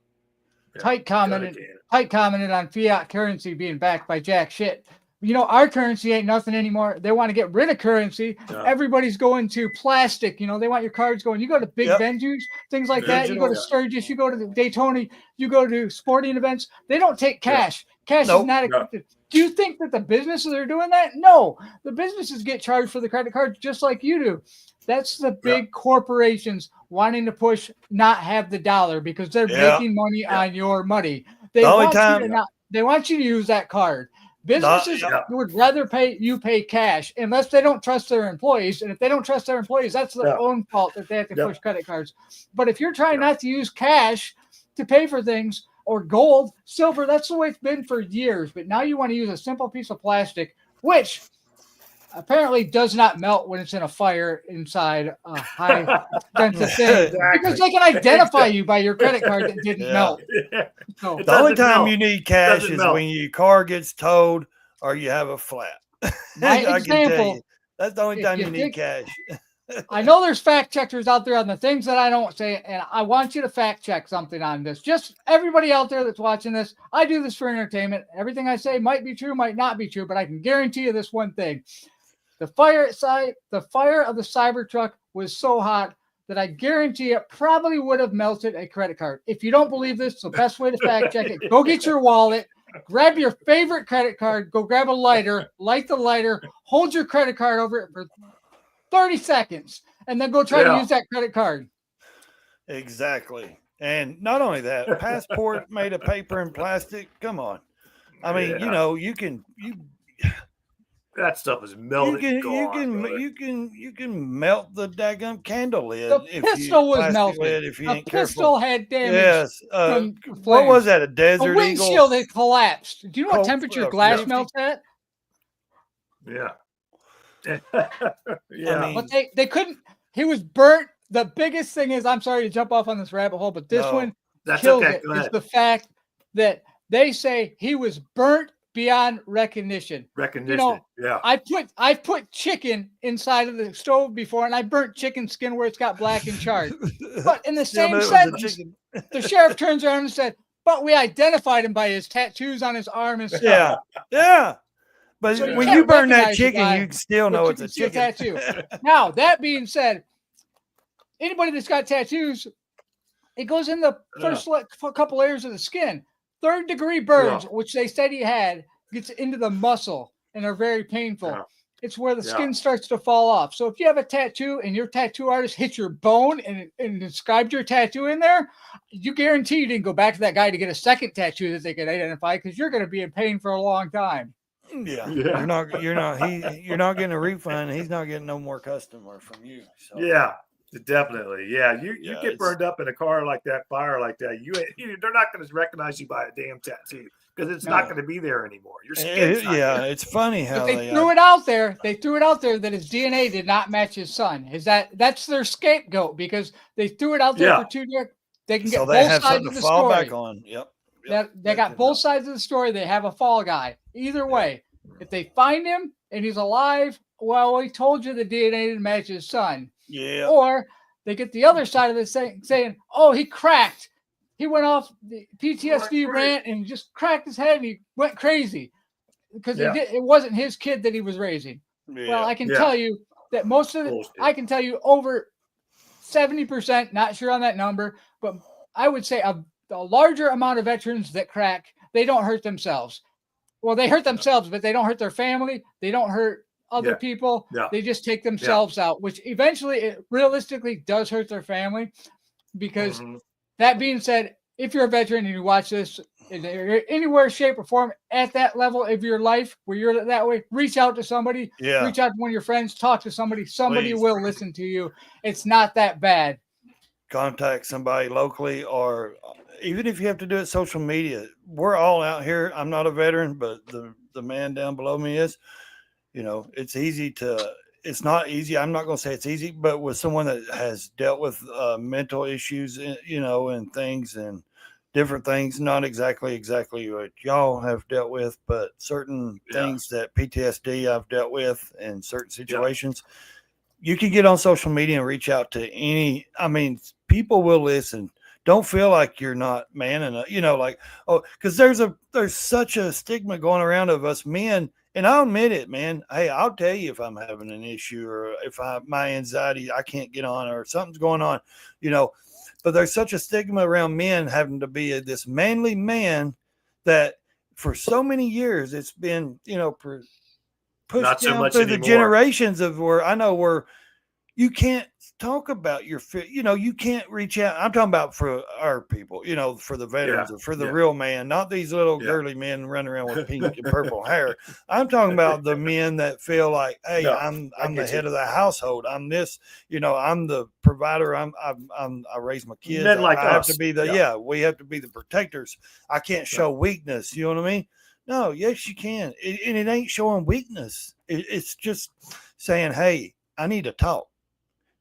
Tyke commented on fiat currency being backed by jack shit. You know, our currency ain't nothing anymore. They want to get rid of currency. Yeah. Everybody's going to plastic. You know, they want your cards going. You go to big venues, things like that. You go to Sturgis, you go to the Daytona, you go to sporting events. They don't take cash. Cash is not accepted. Do you think that the businesses are doing that? No. The businesses get charged for the credit cards just like you do. That's the big want wanting to push not have the dollar because they're making money on your money. They want you to use that card. Businesses would rather pay cash unless they don't trust their employees. And if they don't trust their employees, that's their own fault that they have to push credit cards. But if you're trying not to use cash to pay for things or gold, silver, that's the way it's been for years. But now you want to use a simple piece of plastic, which apparently does not melt when it's in a fire inside a high expensive thing because they can identify you by your credit card that didn't melt. So, the only time you need cash is when your car gets towed or you have a flat. I can tell you, that's the only time you need cash. I know there's fact checkers out there on the things that I don't say, and I want you to fact check something on this. Just everybody out there that's watching this, I do this for entertainment. Everything I say might be true, might not be true, but I can guarantee you this one thing. The fire of the Cybertruck was so hot that I guarantee it probably would have melted a credit card. If you don't believe this, the best way to fact check it, go get your wallet, grab your favorite credit card, go grab a lighter, light the lighter, hold your credit card over it for 30 seconds, and then go try to use that credit card. Exactly. And not only that, passport made of paper and plastic. Come on. I mean, you know, that stuff is melted. You can melt the daggum candle lid. The pistol was melted. If you the ain't careful. Pistol had damage. Yes. What was that? A Desert Eagle? A windshield had collapsed. Do you know what temperature glass melts at? Yeah. Yeah. I mean, but they couldn't. He was burnt. The biggest thing is, I'm sorry to jump off on this rabbit hole, but this one kills it. Is the fact that they say he was burnt beyond recognition. You know, I put chicken inside of the stove before, and I burnt chicken skin where it's got black and charred. But in the same sentence, the sheriff turns around and said, "But we identified him by his tattoos on his arm and stuff." Yeah. But so when you burn that chicken, you still know it's a chicken tattoo. Now, that being said, anybody that's got tattoos, it goes in the first couple layers of the skin. Third-degree burns, which they said he had, gets into the muscle and are very painful. Yeah. It's where the skin starts to fall off. So if you have a tattoo and your tattoo artist hits your bone and inscribed your tattoo in there, you guarantee you didn't go back to that guy to get a second tattoo that they could identify because you're going to be in pain for a long time. Yeah. You're not getting a refund. He's not getting no more customer from you. So. Yeah. Definitely. Yeah. You get burned up in a car like that, fire like that. They're not going to recognize you by a damn tattoo because it's not going to be there anymore. Your skin's it's funny how they threw it out there. They threw it out there that his DNA did not match his son. That's their scapegoat because they threw it out there for 2 years. They can get both sides of the story. Back on. Yep. They got both sides of the story. They have a fall guy. Either way, if they find him and he's alive, well, we told you the DNA didn't match his son. Yeah. Or they get the other side of this saying, "Oh, he cracked. He went off the PTSD rant and just cracked his head and he went crazy because it wasn't his kid that he was raising." Yeah. Well, I can tell you that most of it, I can tell you over 70%, not sure on that number, but I would say a larger amount of veterans that crack, they don't hurt themselves. Well, they hurt themselves, but they don't hurt their family. They don't hurt other people. They just take themselves out, which eventually it realistically does hurt their family because that being said, if you're a veteran and you watch this in anywhere, shape or form at that level of your life where you're that way, reach out to somebody, reach out to one of your friends, talk to somebody, Please. Will listen to you. It's not that bad. Contact somebody locally, or even if you have to do it social media. We're all out here. I'm not a veteran, but the man down below me is. You know, it's not easy. I'm not going to say it's easy, but with someone that has dealt with mental issues, you know, and things and different things, not exactly what y'all have dealt with, but certain things that PTSD I've dealt with in certain situations, you can get on social media and reach out to people will listen Don't feel like you're not man enough, like, oh, because there's such a stigma going around of us men. And I'll admit it, man. Hey, I'll tell you if I'm having an issue or if my anxiety, I can't get on or something's going on, but there's such a stigma around men having to be this manly man that for so many years it's been, pushed Not so down much through the anymore. generations of where you can't talk about your fit. You can't reach out. I'm talking about for our people, for the veterans or for the real man, not these little girly men running around with pink and purple hair. I'm talking about the men that feel like, hey, I'm the head of the household. I'm this, I'm the provider. I raise my kids. Men like I have us. to be we have to be the protectors. I can't show weakness. You know what I mean? No, yes, you can. And it ain't showing weakness. It's just saying, hey, I need to talk.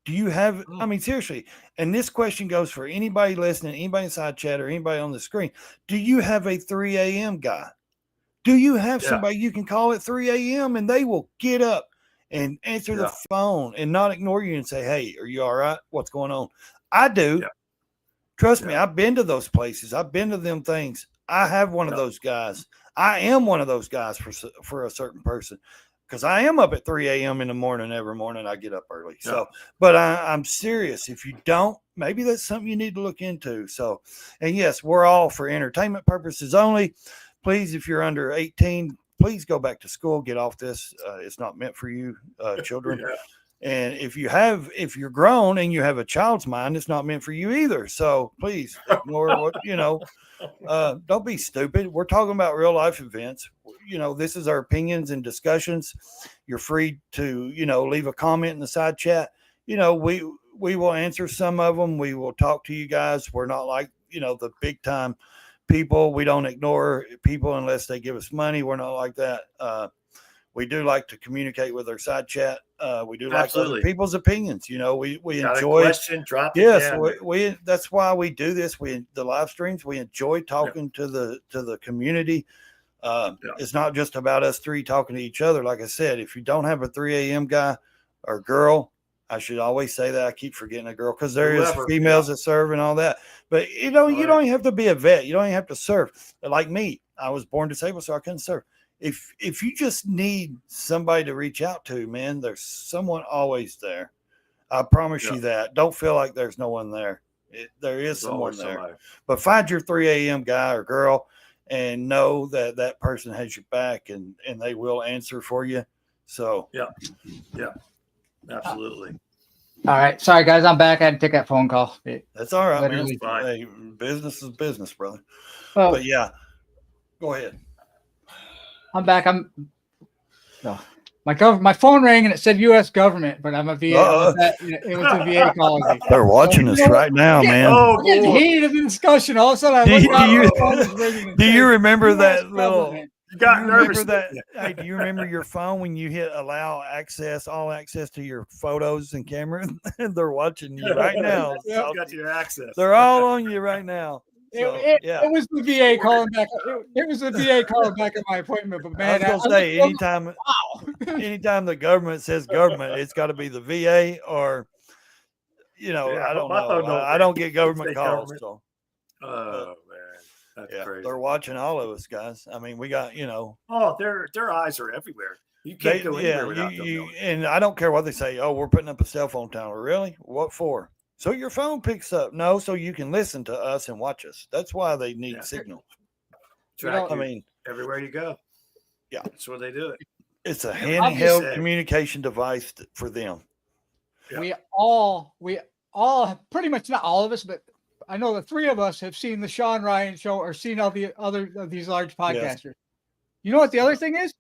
Do you have, I mean, seriously, and this question goes for anybody listening, anybody inside chat or anybody on the screen. Do you have a 3 a.m. guy? Do you have somebody you can call at 3 a.m. and they will get up and answer the phone and not ignore you and say, hey, are you all right? What's going on? I do. Yeah. Trust me, I've been to those places. I've been to them things. I have one of those guys. I am one of those guys for a certain person. Because I am up at 3 a.m. in the morning. Every morning I get up early. So, but I'm serious. If you don't, maybe that's something you need to look into. So, and yes, we're all for entertainment purposes only. Please, if you're under 18, please go back to school. Get off this. It's not meant for you, children. And if you're grown and you have a child's mind, it's not meant for you either. So please ignore what, don't be stupid. We're talking about real life events. This is our opinions and discussions. You're free to, leave a comment in the side chat. We will answer some of them. We will talk to you guys. We're not like, the big time people. We don't ignore people unless they give us money. We're not like that. We do like to communicate with our side chat. We do like other people's opinions. We enjoy. Question, drop it yes, down. we the why we do this. The live streams. We enjoy talking to the community. It's not just about us three talking to each other. Like I said, if you don't have a 3 a.m. guy or girl, I should always say that. I keep forgetting a girl because there is females that serve and all that. But you don't even have to be a vet. You don't even have to serve. Like me, I was born disabled, so I couldn't serve. If you just need somebody to reach out to, man, there's someone always there. I promise you that. Don't feel like there's no one there. There is someone there. Somebody. But find your 3 a.m. guy or girl and know that that person has your back and they will answer for you. So yeah, absolutely. All right, sorry guys, I'm back. I had to take that phone call. That's all right, man. Hey, business is business, brother. But yeah, go ahead. I'm back. My phone rang and it said U.S. government, but I'm a VA. It was a VA calling me. They're watching us right now, man. I'm getting heated of the discussion. All of a sudden, do you remember that little? You got nervous. Hey, do you remember your phone when you hit allow access, all access to your photos and camera? They're watching you right now. Got your access. They're all on you right now. So, it was the VA calling back. It was the VA calling back at my appointment. But man, I was gonna say anytime the government says government, it's got to be the VA or I don't know. I don't get government calls. So. Oh man. That's crazy. They're watching all of us, guys. I mean, we got, Oh, their eyes are everywhere. You can't go anywhere without them. And I don't care what they say. Oh, we're putting up a cell phone tower. Really? What for? So your phone picks up. No, so you can listen to us and watch us. That's why they need signal. Everywhere you go. Yeah. That's where they do it. It's a handheld communication device for them. Yeah. We all, pretty much not all of us, but I know the three of us have seen the Sean Ryan show or seen all the other of these large podcasters. Yes. You know what the other thing is?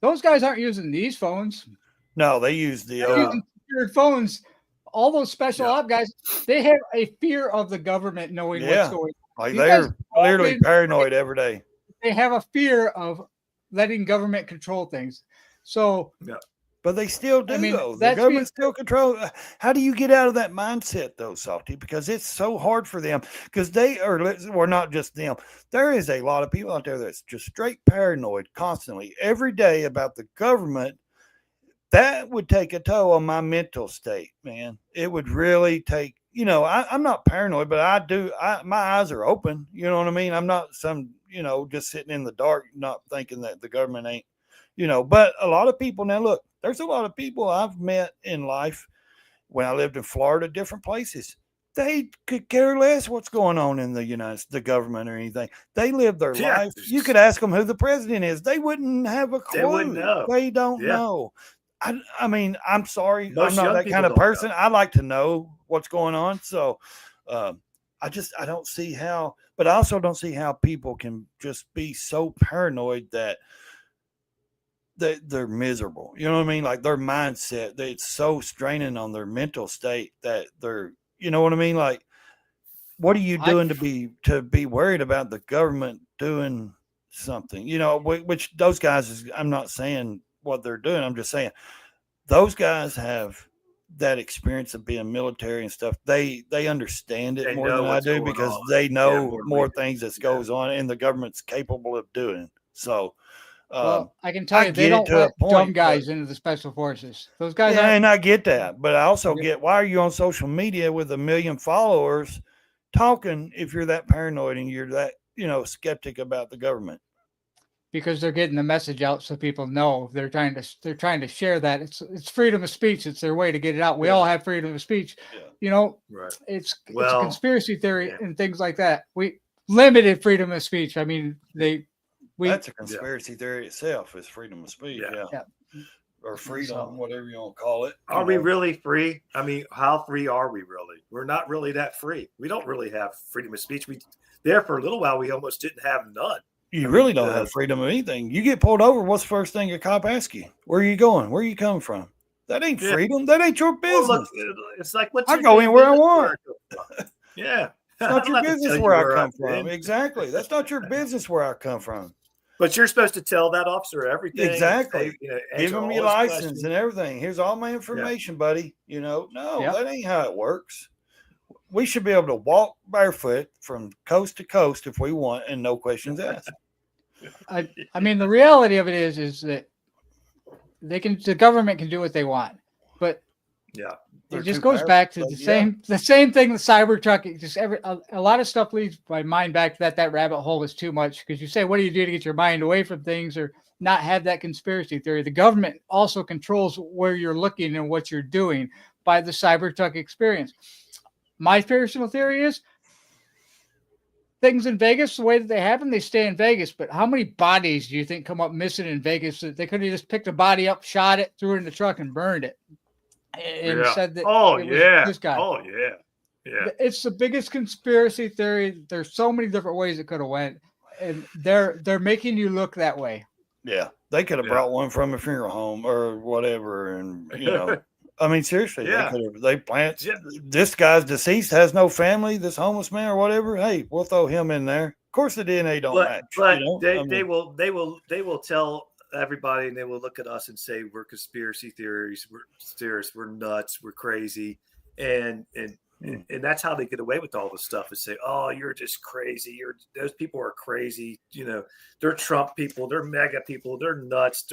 Those guys aren't using these phones. No, they use the secured phones. All those special op guys, they have a fear of the government knowing what's going on. Like they're clearly paranoid every day. They have a fear of letting government control things. So but they still do, though. The government still control. How do you get out of that mindset, though, Salty? Because it's so hard for them. Because they are, or not just them. There is a lot of people out there that's just straight paranoid constantly, every day about the government. That would take a toll on my mental state, man. It would really take I'm not paranoid, but my eyes are open. You know what I mean? I'm not just sitting in the dark, not thinking that the government ain't, but a lot of people now, look, there's a lot of people I've met in life when I lived in Florida, different places. They could care less what's going on in the government or anything. They live their life. You could ask them who the president is. They wouldn't have a clue. They wouldn't know. They don't know. I mean, I'm sorry. Most I'm not that kind of person. Know. I like to know what's going on. So I don't see how, but I also don't see how people can just be so paranoid that they're miserable. You know what I mean? Like their mindset, it's so straining on their mental state that they're, you know what I mean? Like, what are you doing to be worried about the government doing something? Which those guys I'm not saying what they're doing. I'm just saying those guys have that experience of being military and stuff. They understand it more than I do because they know more things that goes on and the government's capable of doing. So, well, I can tell you, they don't let dumb guys into the special forces. Those guys, and I get that, but I also get why are you on social media with 1 million followers talking if you're that paranoid and you're that skeptic about the government? Because they're getting the message out so people know. They're trying to share that it's freedom of speech. It's their way to get it out. We all have freedom of speech. Right. It's a conspiracy theory and things like that. We limited freedom of speech. I mean, that's a conspiracy theory itself, is freedom of speech. Yeah. Or freedom, whatever you want to call it. Are we really free? I mean, how free are we really? We're not really that free. We don't really have freedom of speech. There for a little while, we almost didn't have none. You really don't have freedom of anything. You get pulled over, what's the first thing a cop asks you? Where are you going? Where are you coming from? That ain't freedom. That ain't your business. Well, look, it's like I go anywhere I want. Yeah. It's not your business where I come from. Exactly. That's not your business where I come from. But you're supposed to tell that officer everything. Exactly. Give him your license and everything. Here's all my information, buddy. That ain't how it works. We should be able to walk barefoot from coast to coast if we want and no questions asked. I mean, the reality of it is that the government can do what they want, but it just goes back to the same thing. The Cybertruck, a lot of stuff leads my mind back to that rabbit hole is too much, because you say, what do you do to get your mind away from things or not have that conspiracy theory? The government also controls where you're looking and what you're doing by the Cybertruck experience. My personal theory is things in Vegas, the way that they happen, they stay in Vegas. But how many bodies do you think come up missing in Vegas that they could have just picked a body up, shot it, threw it in the truck, and burned it? And said that it was this guy. Oh, yeah. It's the biggest conspiracy theory. There's so many different ways it could have went. And they're making you look that way. Yeah. They could have brought one from a funeral home or whatever. And, I mean, seriously, they plant this guy's deceased, has no family, this homeless man or whatever. Hey, we'll throw him in there. Of course, the DNA don't match. But they will tell everybody, and they will look at us and say we're conspiracy theories, we're serious, we're nuts, we're crazy, and that's how they get away with all this stuff. Is say, oh, you're just crazy. Those people are crazy. They're Trump people, they're MAGA people, they're nuts.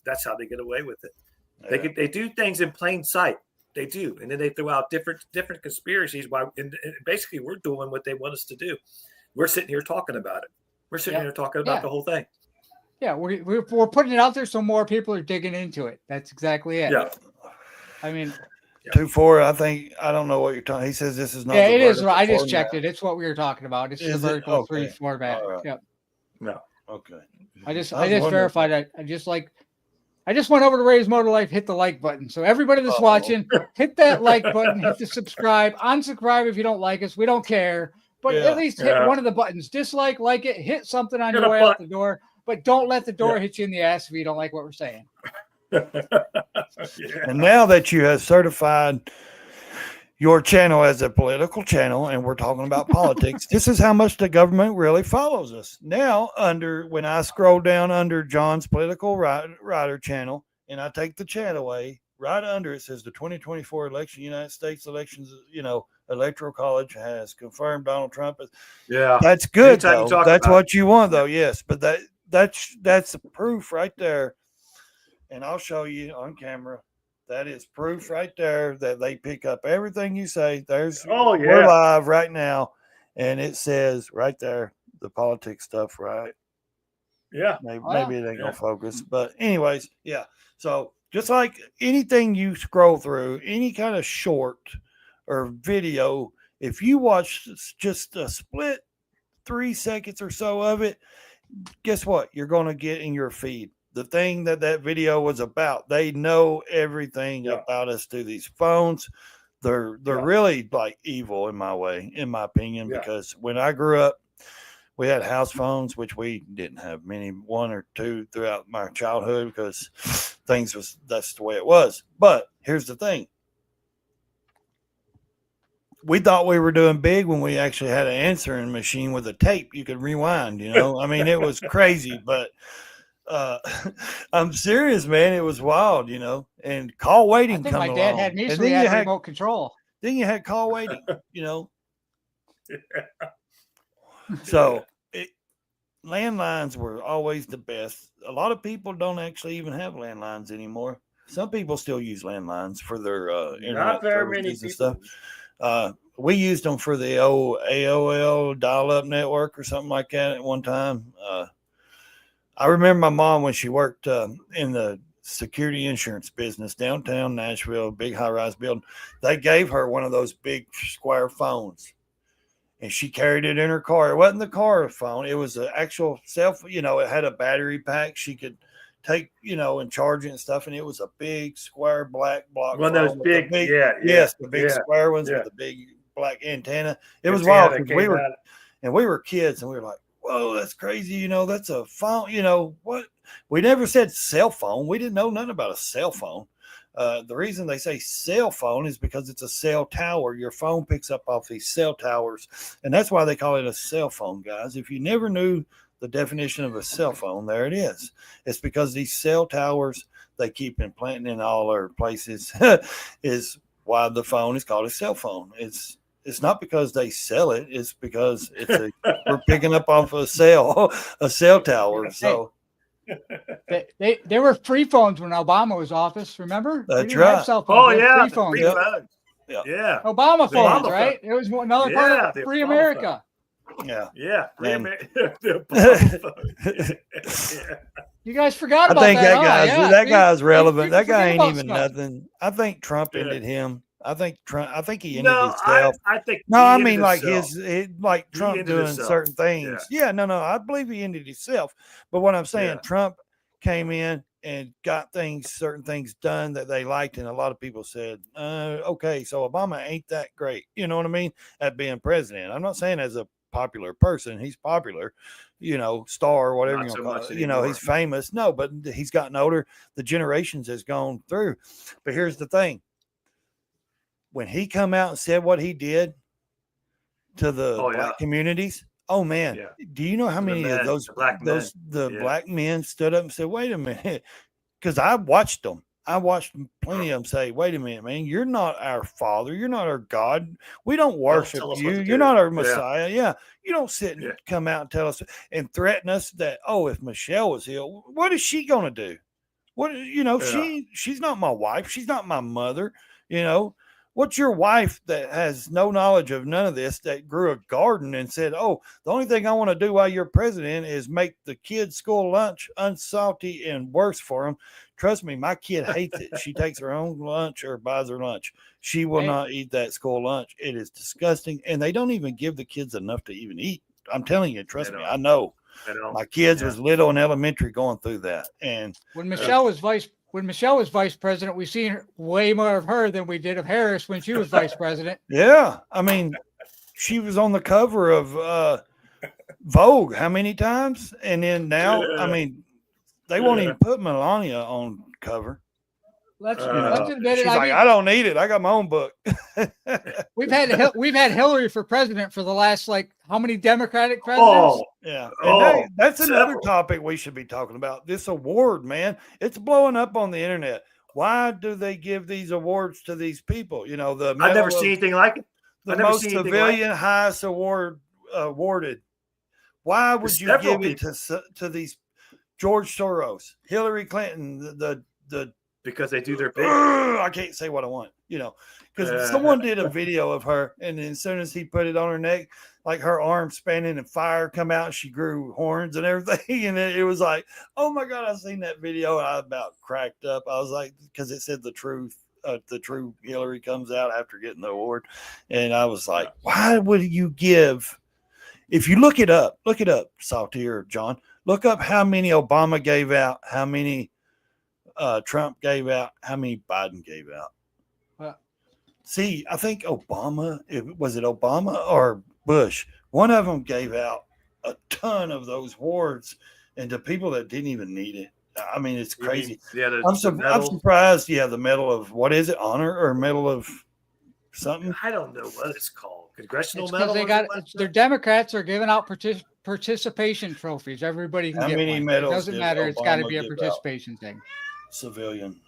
That's how they get away with it. They do things in plain sight. They do, and then they throw out different conspiracies. And basically, we're doing what they want us to do. We're sitting here talking about it. We're sitting here talking about the whole thing. Yeah, we're putting it out there so more people are digging into it. That's exactly it. Yeah, I mean, 2.4. I think I don't know what you're talking. He says this is not. Yeah, it is. I just checked it. It's what we were talking about. It's the vertical 3 format. Right. Yep. No. Okay. I just verified it. I just went over to Raysmotolife, hit the like button. So everybody that's watching, hit that like button, hit the subscribe, unsubscribe if you don't like us. We don't care. But at least hit one of the buttons. Dislike, like it, hit something on your way out the door. But don't let the door hit you in the ass if you don't like what we're saying. And now that you have certified your channel as a political channel, and we're talking about politics, this is how much the government really follows us. Now, when I scroll down under John's political writer channel, and I take the chat away, right under it says the 2024 election, United States elections, Electoral College has confirmed Donald Trump. That's good, though. That's what you want, though. Yes, but that's the proof right there. And I'll show you on camera That is proof right there that they pick up everything you say. Oh, We're yeah. live right now, and it says right there the politics stuff, right? Yeah. Maybe it ain't gonna focus, but anyways, yeah. So just like anything you scroll through, any kind of short or video, if you watch just a split 3 seconds or so of it, guess what? You're gonna get in your feed the thing that video was about. They know everything about us through these phones. They're really like evil in my opinion, because when I grew up, we had house phones, which we didn't have many, 1 or 2 throughout my childhood, because that's the way it was. But here's the thing. We thought we were doing big when we actually had an answering machine with a tape you could rewind, I mean, it was crazy, but I'm serious, man. It was wild, and call waiting come along. My dad had me, so we had remote control. Then you had call waiting, So landlines were always the best. A lot of people don't actually even have landlines anymore. Some people still use landlines for their internet Not very many and stuff. We used them for the old AOL dial-up network or something like that at one time. I remember my mom when she worked in the security insurance business downtown Nashville, big high-rise building. They gave her one of those big square phones, and she carried it in her car. It wasn't the car phone. It was an actual cell phone. It had a battery pack she could take, and charge it and stuff. And it was a big square black block. One of those big, yes, the big square ones with the big black antenna. It was wild because we were kids, and we were like, whoa, that's crazy. That's a phone. What? We never said cell phone. We didn't know nothing about a cell phone. The reason they say cell phone is because it's a cell tower. Your phone picks up off these cell towers, and that's why they call it a cell phone, guys. If you never knew the definition of a cell phone, there it is. It's because these cell towers they keep implanting in all our places is why the phone is called a cell phone. It's not because they sell it. It's because we're picking up off a cell tower. So. They were free phones when Obama was office. Remember? That's right. Cell phones. Oh, free phones. Yeah. Obama phones, right? It was another part of free America. Yeah. Free America. You guys forgot about that. I think that guy's relevant. That guy ain't even stuff. Nothing. I think Trump ended him. I think he ended himself. I mean, like like Trump doing certain things. Yeah, no, I believe he ended himself. But what I'm saying, Trump came in and got certain things done that they liked, and a lot of people said, okay, so Obama ain't that great. You know what I mean? At being president. I'm not saying as a popular person. He's popular, star, whatever you call it. He's famous. No, but he's gotten older. The generations has gone through. But here's the thing. When he come out and said what he did to the black communities, oh man, do you know how many of those black men stood up and said, wait a minute, because I watched them. I watched plenty of them say, wait a minute, man, you're not our father. You're not our God. We don't worship you. You're not our Messiah. Yeah. You don't sit and come out and tell us and threaten us that, if Michelle was ill, what is she going to do? What, she's not my wife. She's not my mother, What's your wife that has no knowledge of none of this, that grew a garden and said, the only thing I want to do while you're president is make the kids' school lunch unsalty and worse for them. Trust me, my kid hates it. She takes her own lunch or buys her lunch. She will not eat that school lunch. It is disgusting. And they don't even give the kids enough to even eat. I'm telling you, trust me, I know. My kids was little in elementary going through that. And when Michelle was vice president, we've seen way more of her than we did of Harris when she was vice president. Yeah. I mean, she was on the cover of Vogue how many times? And then now, I mean, they won't even put Melania on cover. Let's admit she's like, I don't need it. I got my own book. We've had Hillary for president for the last how many Democratic presidents? That's another topic we should be talking about. This award, man, it's blowing up on the internet. Why do they give these awards to these people? I've never seen anything like it. The most civilian highest award awarded. Why would you give it to these George Soros, Hillary Clinton, the because they do their big. I can't say what I want, because someone did a video of her, and then as soon as he put it on her neck, like her arm spanning and fire come out, she grew horns and everything, and it was like, oh my God, I seen that video, and I about cracked up. I was like, because it said the true Hillary comes out after getting the award, and I was like, why would you give? If you look it up, Salty or John, look up how many Obama gave out, how many Trump gave out, how many Biden gave out. See, I think was it Obama or Bush? One of them gave out a ton of those awards and to people that didn't even need it. I mean, it's crazy. I'm surprised. Yeah, the Medal of, what is it, honor or Medal of something? I don't know what it's called. Congressional Medal. Their Democrats are giving out participation trophies. Everybody can get one. It doesn't matter. It's got to be a participation thing. Civilian.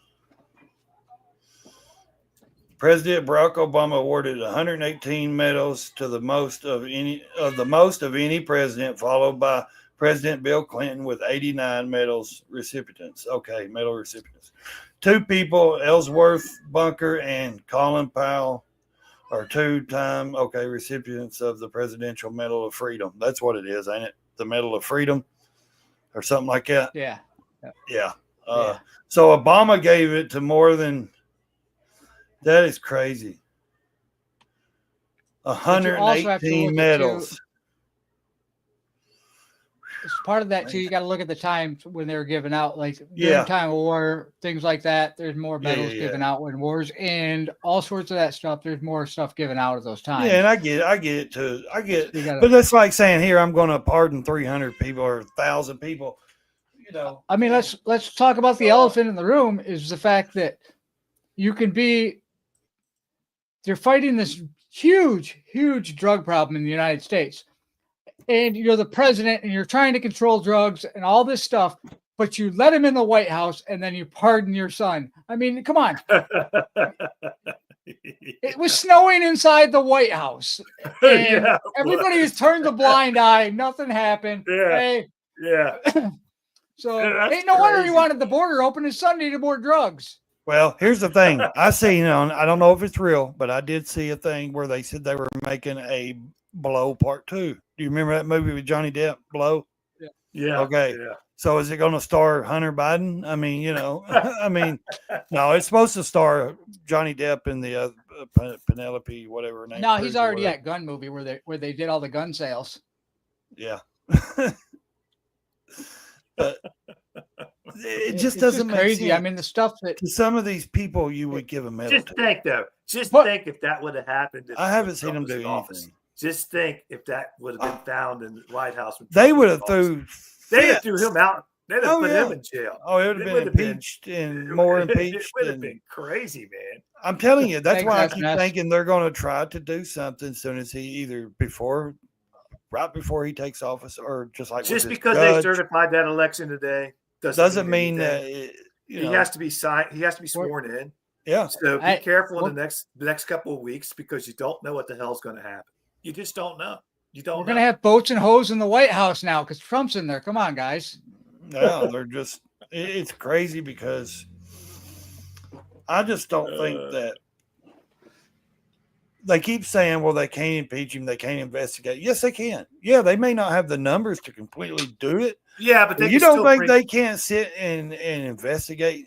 President Barack Obama awarded 118 medals to the most of any president, followed by President Bill Clinton with 89 medal recipients. Two people, Ellsworth Bunker and Colin Powell, are two-time recipients of the Presidential Medal of Freedom. That's what it is, ain't it? The Medal of Freedom or something like that. Yeah. So Obama gave it to more than. That is crazy. 118 medals. As part of that too, you got to look at the times when they were given out, like during time of war, things like that. There's more medals given out when wars and all sorts of that stuff. There's more stuff given out at those times. Yeah, and I get it too. But that's like saying, here, I'm going to pardon 300 people or 1,000 people. I mean, let's talk about the elephant in the room is the fact that they're fighting this huge, huge drug problem in the United States. And you're the president and you're trying to control drugs and all this stuff, but you let him in the White House and then you pardon your son. I mean, come on. It was snowing inside the White House. And everybody has turned a blind eye. Nothing happened. So ain't no wonder he wanted the border open his Sunday to more drugs. Well, here's the thing. I seen I don't know if it's real, but I did see a thing where they said they were making a Blow Part 2. Do you remember that movie with Johnny Depp, Blow? Yeah. Okay. Yeah. So is it going to star Hunter Biden? I mean, no, it's supposed to star Johnny Depp and the Penelope, whatever her name. No, he's already at gun movie where they did all the gun sales. Yeah. But it just doesn't make crazy. sense. I mean, the stuff that to some of these people you would give a medal. Think if that would have happened. I haven't seen them do anything. Just think if that would have been found in the White House. They would have threw him out. They'd have put him in jail. Oh, it would have been impeached and more impeached. It would have been crazy, man. I'm telling you, that's why I keep thinking they're going to try to do something as soon as he right before he takes office, or just because they certified that election today doesn't mean that he has to be signed. He has to be sworn in. Yeah. So be careful in the next couple of weeks because you don't know what the hell's going to happen. You just don't know. We're going to have boats and hose in the White House now because Trump's in there. Come on, guys. Yeah, it's crazy because I just don't think that they keep saying, well, they can't impeach him. They can't investigate. Yes, they can. Yeah, they may not have the numbers to completely do it. Yeah, but you don't think they can't sit and investigate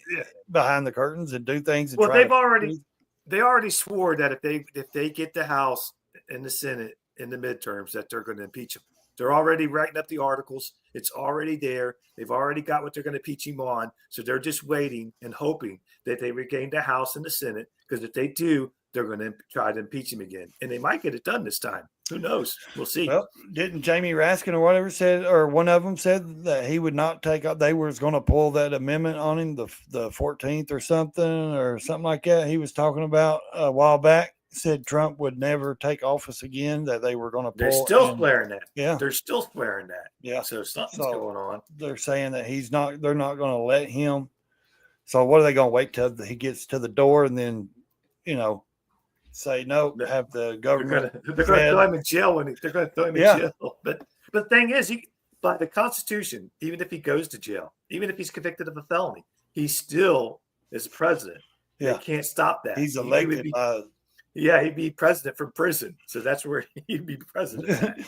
behind the curtains and do things? And they already swore that if they get the House and the Senate in the midterms, that they're going to impeach him. They're already writing up the articles. It's already there. They've already got what they're going to impeach him on. So they're just waiting and hoping that they regain the House and the Senate. Because if they do, they're going to try to impeach him again. And they might get it done this time. Who knows? We'll see. Well, didn't Jamie Raskin or whatever said, or one of them said that he would not take out, they were going to pull that amendment on him, the 14th or something like that. He was talking about a while back. Said Trump would never take office again, that they were going to pull. They're still swearing that. Yeah. They're still swearing that. Yeah. So something's going on. They're saying that they're not going to let him. So what are they going to wait till he gets to the door and then, say no, have the government. They're going to throw him in jail they're going to throw him in jail. But the thing is, by the Constitution, even if he goes to jail, even if he's convicted of a felony, he's still as president. Yeah. They can't stop that. He's He would elected be, by. yeah, he'd be president from prison. So that's where he'd be president.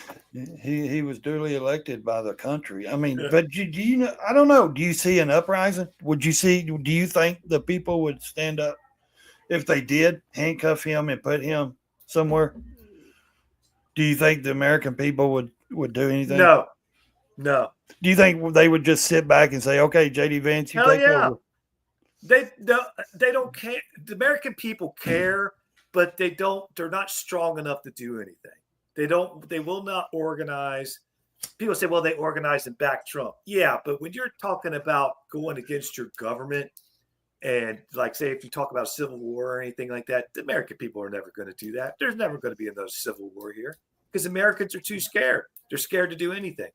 he was duly elected by the country. I mean, but do you know? I don't know. Do you see an uprising? Do you think the people would stand up if they did handcuff him and put him somewhere? Do you think the American people would do anything? No. Do you think they would just sit back and say, "Okay, JD Vance, you take over"? They don't care. The American people care, but they don't. They're not strong enough to do anything. They will not organize. People say, "Well, they organized and backed Trump." Yeah, but when you're talking about going against your government, and like say if you talk about civil war or anything like that, the American people are never going to do that. There's never going to be another civil war here because Americans are too scared. They're scared to do anything.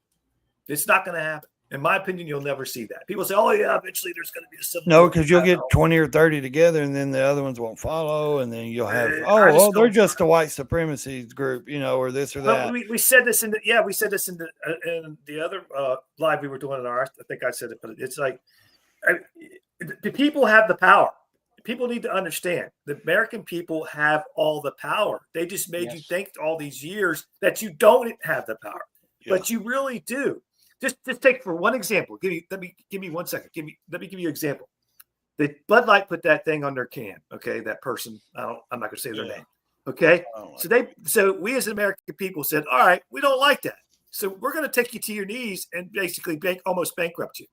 It's not going to happen. In my opinion, you'll never see that. People say, "Oh yeah, eventually there's going to be a civil war." No, because you'll get 20 or 30 together, and then the other ones won't follow, and then you'll have they're just a white supremacy group, or this or that. We said this in the other live we were doing in ours. I think I said it, but it's like the people have the power. People need to understand the American people have all the power. They just made you think all these years that you don't have the power, but you really do. Just take for one example. Give me 1 second. Let me give you an example. The Bud Light put that thing on their can. Okay, that person. I'm not going to say their name. Okay, so we as American people said, all right, we don't like that. So we're going to take you to your knees and basically almost bankrupt you.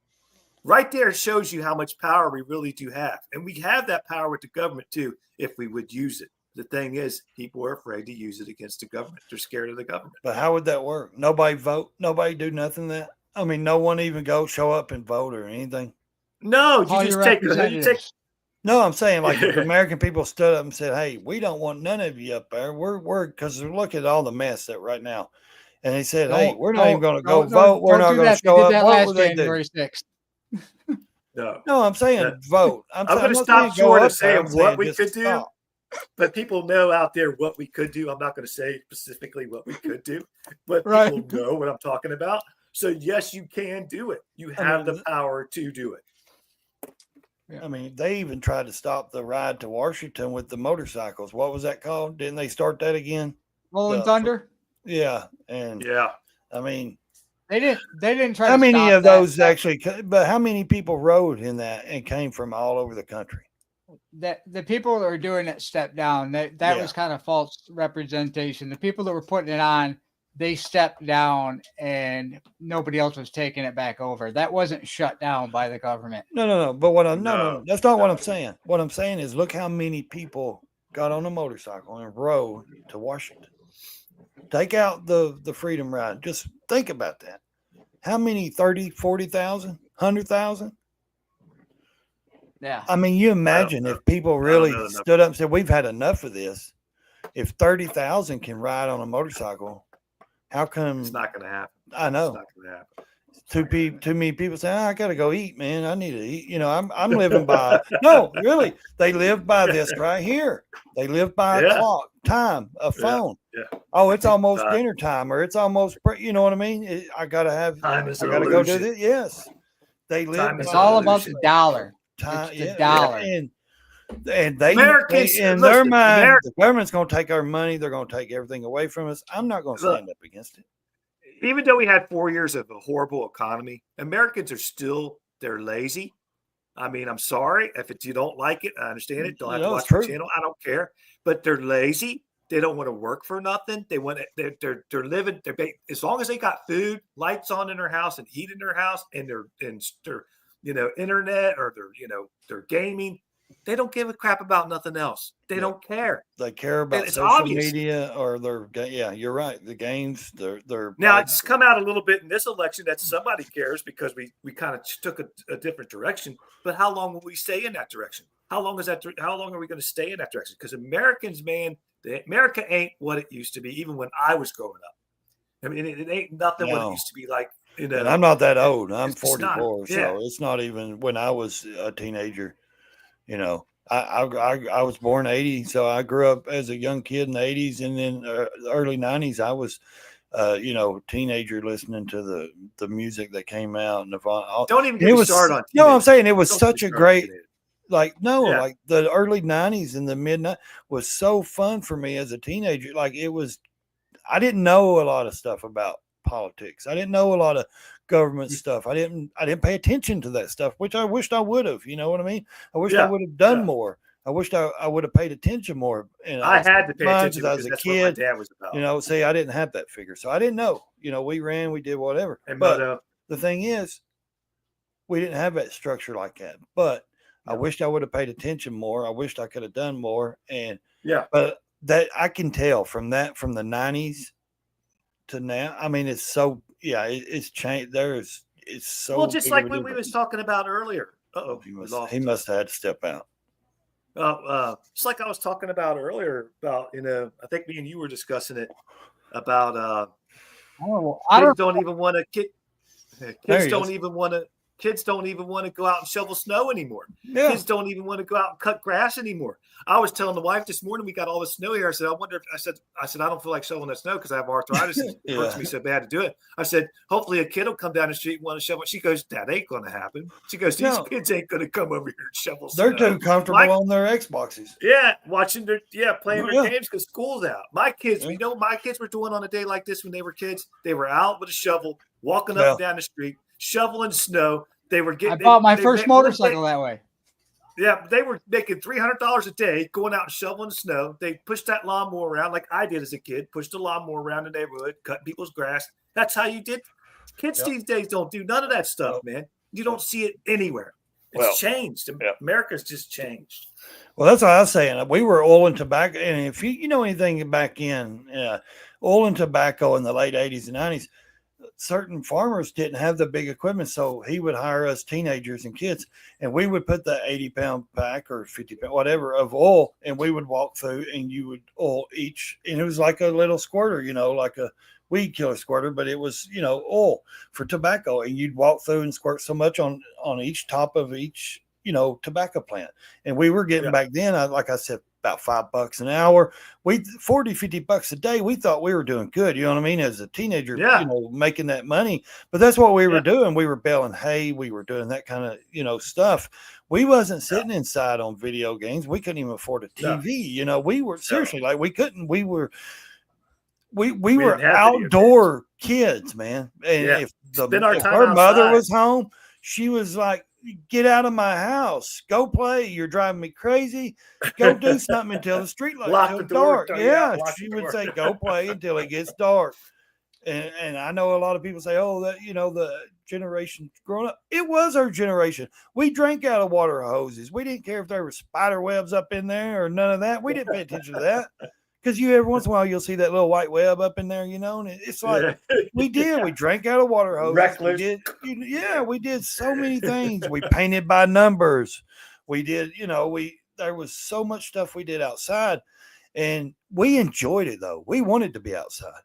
Right there shows you how much power we really do have. And we have that power with the government too, if we would use it. The thing is, people are afraid to use it against the government. They're scared of the government. But how would that work? Nobody vote? Nobody do nothing that? I mean, no one even show up and vote or anything? No, you just take. No, I'm saying like if American people stood up and said, "Hey, we don't want none of you up there. We're because look at all the mess that right now." And they said, "Hey, we're not even going to go vote. We're not going to show up." What would they do? January 6th. No, I'm saying vote. I'm going to stop short of saying what we could do, but people know out there what we could do. I'm not going to say specifically what we could do, but people know what I'm talking about. So yes, you can do it. You have the power to do it. I mean, they even tried to stop the ride to Washington with the motorcycles. What was that called? Didn't they start that again? Rolling Thunder? Yeah. And I mean, they didn't try how to many stop of those actually, but how many people rode in that and came from all over the country? That the people that were doing it stepped down. That was kind of false representation. The people that were putting it on, they stepped down and nobody else was taking it back over. That wasn't shut down by the government. No. But that's not what I'm saying. What I'm saying is look how many people got on a motorcycle and rode to Washington. Take out the Freedom Ride. Just think about that. How many? 30, 40,000, 100,000? Yeah. I mean, you imagine if people really stood up and said, "We've had enough of this." If 30,000 can ride on a motorcycle, how come it's not going to happen? I know. It's not going to happen. Too many people say, "I got to go eat, man. I need to eat." I'm living by. No, really, they live by this right here. They live by a clock, time, a phone. Yeah. Oh, it's almost dinner time, or it's almost. You know what I mean? I gotta have. Time is I gotta go do this. Yes, they live. It's all about the dollar. Time, it's the dollar. And they Americans in their mind, the government's going to take our money. They're going to take everything away from us. I'm not going to stand up against it. Even though we had 4 years of a horrible economy, Americans are they're lazy. I mean, I'm sorry if you don't like it. I understand it. Don't have to watch the channel. I don't care. But they're lazy. They don't want to work for nothing. They want to, they're living. As long as they got food, lights on in their house, and heat in their house, and their internet or their gaming. They don't give a crap about nothing else. They don't care. They care about social media or you're right. The games, they're now it's come out a little bit in this election that somebody cares because we kind of took a different direction. But how long will we stay in that direction? How long are we going to stay in that direction? Because Americans, man, America ain't what it used to be, even when I was growing up. I mean, it ain't nothing what it used to be like. And I'm not that old. I'm 44, so it's not even when I was a teenager. I was born 80, so I grew up as a young kid in the 80s, and then the early 90s, I was, teenager listening to the music that came out. And don't even get me started on. No, I'm saying it was such a great. Like, no, Yeah. like the early 90s and the mid 90s was so fun for me as a teenager. Like, I didn't know a lot of stuff about politics. I didn't know a lot of government stuff. I didn't pay attention to that stuff, which I wished I would have. You know what I mean? I wished I Yeah. would have done Yeah. more. I wished I would have paid attention more. And I had to pay mine attention because I was because a that's what my kid. dad was about. You know, see, I didn't have that figure, so I didn't know. You know, we ran, we did whatever. And But Moto, the thing is, we didn't have that structure like that. But I No. wished I would have paid attention more. I wished I could have done more. And yeah, but that I can tell from the 90s to now. I mean, it's so it's changed. It's so well, just big of like a what we difference. was talking about earlier. Uh-oh, He we must lost. he must have had to step out. Just like I was talking about earlier about, I think me and you were discussing it about kids don't even want to kids don't even want to kids don't even want to go out and shovel snow anymore. Yeah. Kids don't even want to go out and cut grass anymore. I was telling the wife this morning, we got all the snow here. I said, I said, I don't feel like shoveling that snow because I have arthritis. And it hurts me so bad to do it. I said, hopefully a kid will come down the street and want to shovel it. She goes, that ain't going to happen. She goes, these kids ain't going to come over here and shovel snow. They're too comfortable on their Xboxes. Yeah, watching playing their games because school's out. My kids, you know what my kids were doing on a day like this when they were kids? They were out with a shovel, walking up and down the street, shoveling snow. They were getting. I bought my first motorcycle that way. Yeah, they were making $300 a day going out and shoveling snow. They pushed that lawnmower around like I did as a kid, pushed the lawnmower around the neighborhood, cut people's grass. That's how you did. Kids these days don't do none of that stuff, man. You don't see it anywhere. It's changed. America's just changed. Well, that's what I was saying. We were oil and tobacco. And if you know anything back in oil and tobacco in the late 80s and 90s, certain farmers didn't have the big equipment, so he would hire us teenagers and kids, and we would put the 80-pound pack or 50-pound whatever of oil, and we would walk through, and you would oil each, and it was like a little squirter, like a weed killer squirter, but it was oil for tobacco, and you'd walk through and squirt so much on each top of each tobacco plant, and we were getting back then, like I said, about $5 an hour. We $40-50 a day. We thought we were doing good. You know what I mean? As a teenager, making that money. But that's what we were doing. We were baling hay. We were doing that kind of, stuff. We wasn't sitting inside on video games. We couldn't even afford a TV. We were seriously like, we couldn't, we were outdoor kids, man. And if her mother was home, she was like, get out of my house, go play, you're driving me crazy, go do something until the street lights until dark. She would say go play until it gets dark. And I know a lot of people say, oh, that the generation growing up, it was our generation. We drank out of water hoses. We didn't care if there were spider webs up in there or none of that. We didn't pay attention to that. Because every once in a while you'll see that little white web up in there, and it's like we did. We drank out of water hoses. Reckless. We did so many things. We painted by numbers. We did, there was so much stuff we did outside, and we enjoyed it though. We wanted to be outside.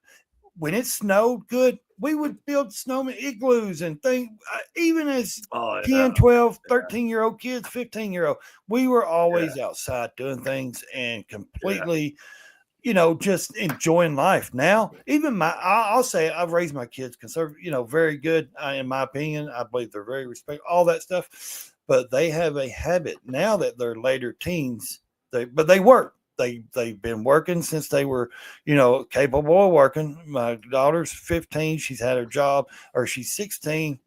When it snowed good, we would build snowman igloos and things. Even as 10, 12, 13-year-old kids, 15-year-old, we were always outside doing things and completely. Just enjoying life. Now, even I'll say I've raised my kids conservative, very good. In my opinion, I believe they're very respectful, all that stuff. But they have a habit now that they're later teens. But they work. They've been working since they were, capable of working. My daughter's 15. She's had her job, or she's 16.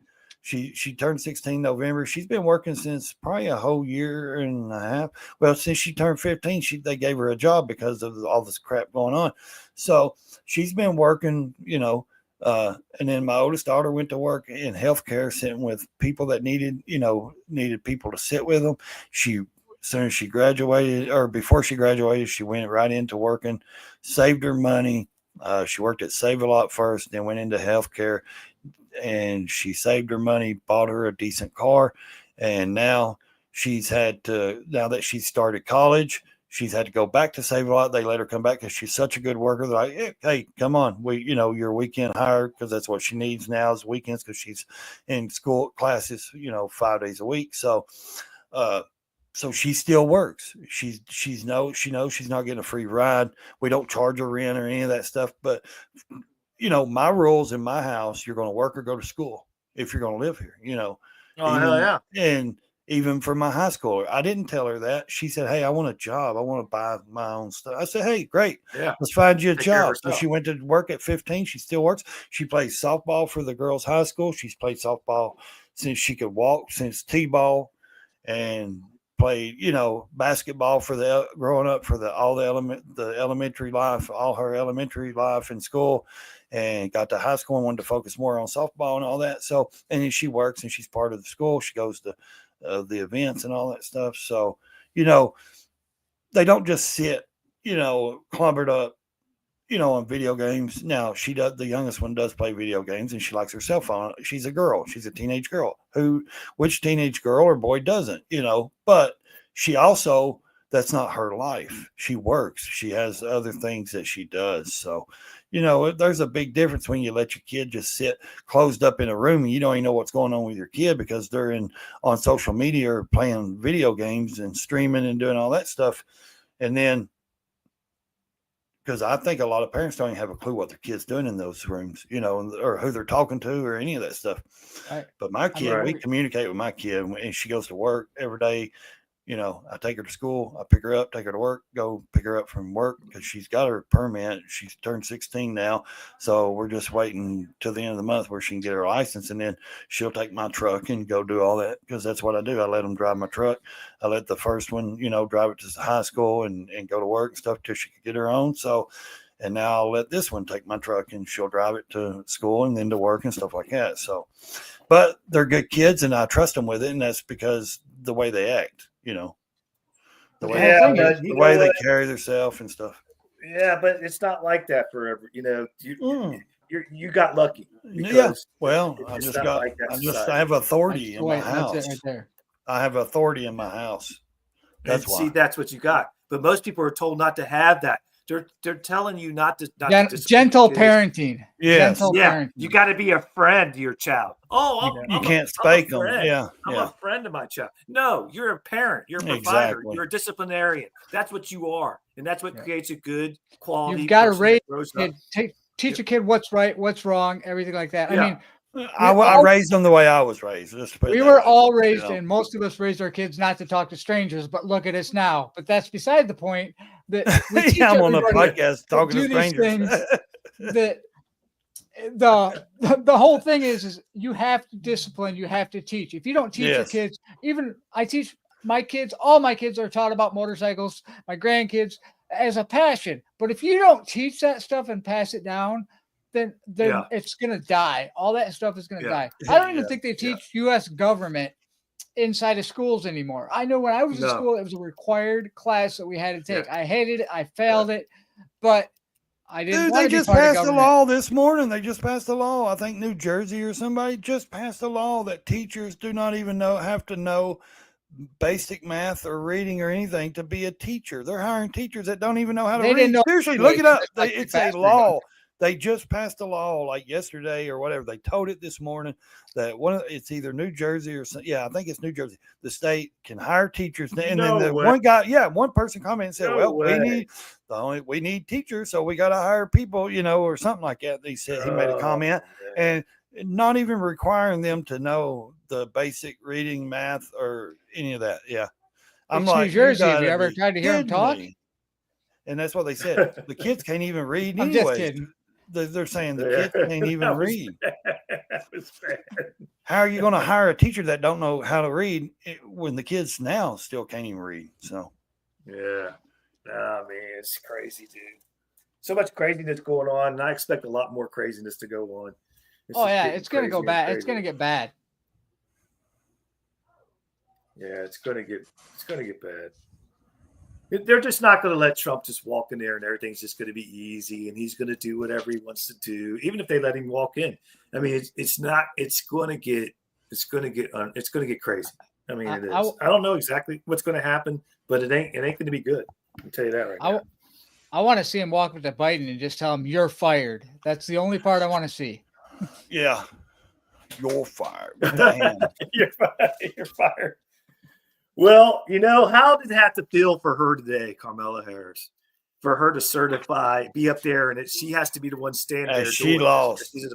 She turned 16 November. She's been working since probably a whole year and a half. Well, since she turned 15, they gave her a job because of all this crap going on. So she's been working, and then my oldest daughter went to work in healthcare, sitting with people that needed people to sit with them. As soon as she graduated, or before she graduated, she went right into working, saved her money. She worked at Save-A-Lot first, then went into healthcare. And she saved her money, bought her a decent car. And now now that she started college, she's had to go back to Save-A-Lot. They let her come back because she's such a good worker. They're like, hey, come on. You're weekend hired, because that's what she needs now is weekends, because she's in school classes, 5 days a week. So she still works. She knows she's not getting a free ride. We don't charge her rent or any of that stuff. But my rules in my house, you're going to work or go to school if you're going to live here, Oh, hell yeah. And even for my high schooler. I didn't tell her that. She said, "Hey, I want a job. I want to buy my own stuff." I said, "Hey, great. Yeah. Let's find you a Take care of job." So herself. she went to work at 15. She still works. She plays softball for the girls' high school. She's played softball since she could walk, since T-ball, and played, basketball for the growing up for the elementary life, all her elementary life in school, and got to high school and wanted to focus more on softball and all that. So, and then she works and she's part of the school. She goes to the events and all that stuff. So, they don't just sit, clumbered up, on video games. Now she does. The youngest one does play video games, and she likes her cell phone. She's a girl. She's a teenage girl. Which teenage girl or boy doesn't? But she also, that's not her life. She works. She has other things that she does. So, there's a big difference when you let your kid just sit closed up in a room and you don't even know what's going on with your kid because they're on social media or playing video games and streaming and doing all that stuff, and then. Because I think a lot of parents don't even have a clue what their kid's doing in those rooms, or who they're talking to or any of that stuff. Right. But my kid, Right. we communicate with my kid, and she goes to work every day. I take her to school, I pick her up, take her to work, go pick her up from work because she's got her permit. She's turned 16 now. So we're just waiting till the end of the month where she can get her license. And then she'll take my truck and go do all that because that's what I do. I let them drive my truck. I let the first one, drive it to the high school and go to work and stuff till she could get her own. So, and now I'll let this one take my truck and she'll drive it to school and then to work and stuff like that. So, but they're good kids and I trust them with it. And that's because the way they act, the way, the way they carry themselves and stuff. Yeah, but it's not like that forever. You got lucky. Yeah. Well, I have authority in my house. That's it right there. I have authority in my house. That's why. See, that's what you got. But most people are told not to have that. They're telling you not to gentle parenting. Yes. Parenting. You got to be a friend to your child. You can't spank them. Yeah. I'm a friend to my child. No, you're a parent. You're a provider. You're a disciplinarian. That's what you are, and that's what creates a good quality. You've got to raise a kid, teach a kid what's right, what's wrong, everything like that. Yeah. I mean. I raised them the way I was raised. We were all raised, and most of us raised our kids not to talk to strangers. But look at us now. But that's beside the point. That we teach I'm on a podcast talking to strangers. That the whole thing is you have to discipline. You have to teach. If you don't teach your kids, even I teach my kids. All my kids are taught about motorcycles. My grandkids as a passion. But if you don't teach that stuff and pass it down, then it's going to die. All that stuff is going to die. I don't even think they teach U.S. government inside of schools anymore. I know when I was in school, it was a required class that we had to take. I hated it. I failed it, but I didn't want to be part of government. They just passed a law this morning. They just passed a law. I think New Jersey or somebody just passed a law that teachers do not even have to know basic math or reading or anything to be a teacher. They're hiring teachers that don't even know how to read. Seriously, look it up. It's a law. They just passed a law like yesterday or whatever. They told it this morning that it's either New Jersey or I think it's New Jersey. The state can hire teachers, and then one person commented and said, we need teachers, so we got to hire people, or something like that. He said he made a comment and not even requiring them to know the basic reading, math, or any of that. Yeah, I'm like, New Jersey. Have you ever tried to hear them talk? And that's what they said. The kids can't even read anyway. Just kidding. They're saying the kids can't even read. How are you going to hire a teacher that don't know how to read when the kids now still can't even read? So, yeah, man, it's crazy, dude. So much craziness going on, and I expect a lot more craziness to go on. It's going to go bad. It's going to get bad. Yeah, it's going to get bad. They're just not going to let Trump just walk in there and everything's just going to be easy and he's going to do whatever he wants to do, even if they let him walk in. I mean, it's going to get crazy. I mean, it is. I don't know exactly what's going to happen, but it ain't going to be good. I'll tell you that right now. I want to see him walk up to Biden and just tell him you're fired. That's the only part I want to see. Yeah. You're fired. You're fired. Well, how did it have to feel for her today, Kamala Harris, for her to certify, be up there, and she has to be the one standing there. She lost. She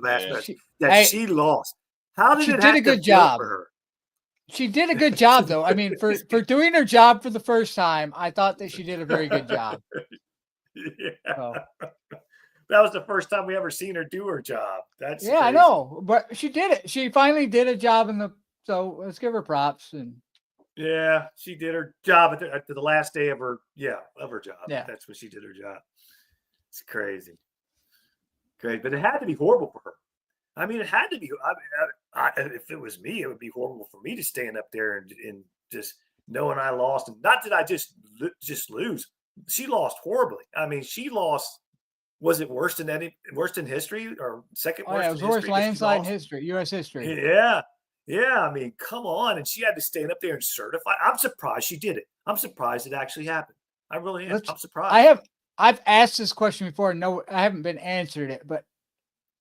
lost. How did it have to feel for her? She did a good job, though. I mean, for doing her job for the first time, I thought that she did a very good job. Yeah. So, That was the first time we ever seen her do her job. That's yeah, I crazy. know, but she did it. She finally did a job so let's give her props. And Yeah, she did her job at the last day of her job. Yeah. That's when she did her job. It's crazy. Great, but it had to be horrible for her. I mean, it had to be. If it was me, it would be horrible for me to stand up there and just knowing I lost. And not that I just lose. She lost horribly. I mean, she lost. Was it worse than history or second worst? it was the worst landslide in history, U.S. history. Yeah. Yeah. I mean, come on. And she had to stand up there and certify. I'm surprised she did it. I'm surprised it actually happened. I really am. I'm surprised. I've asked this question before. No, I haven't been answered it, but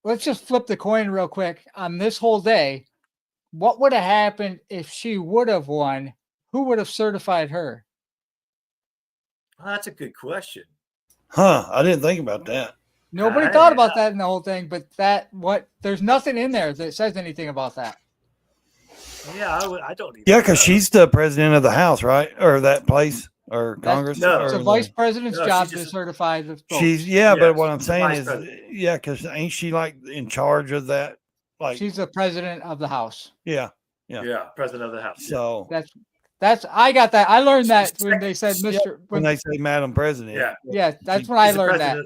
let's just flip the coin real quick on this whole day. What would have happened if she would have won? Who would have certified her? Well, that's a good question. Huh. I didn't think about that. Nobody thought about that in the whole thing, but there's nothing in there that says anything about that. Yeah, I don't even. Yeah, because she's the president of the House, right? Or that place or Congress. No, it's a vice president's job to certify the votes. But what I'm saying is, because ain't she like in charge of that? Like she's the president of the House. Yeah, president of the House. So that's I got that. I learned that when they said Mr. When they say Madam President. Yeah, that's when I learned that.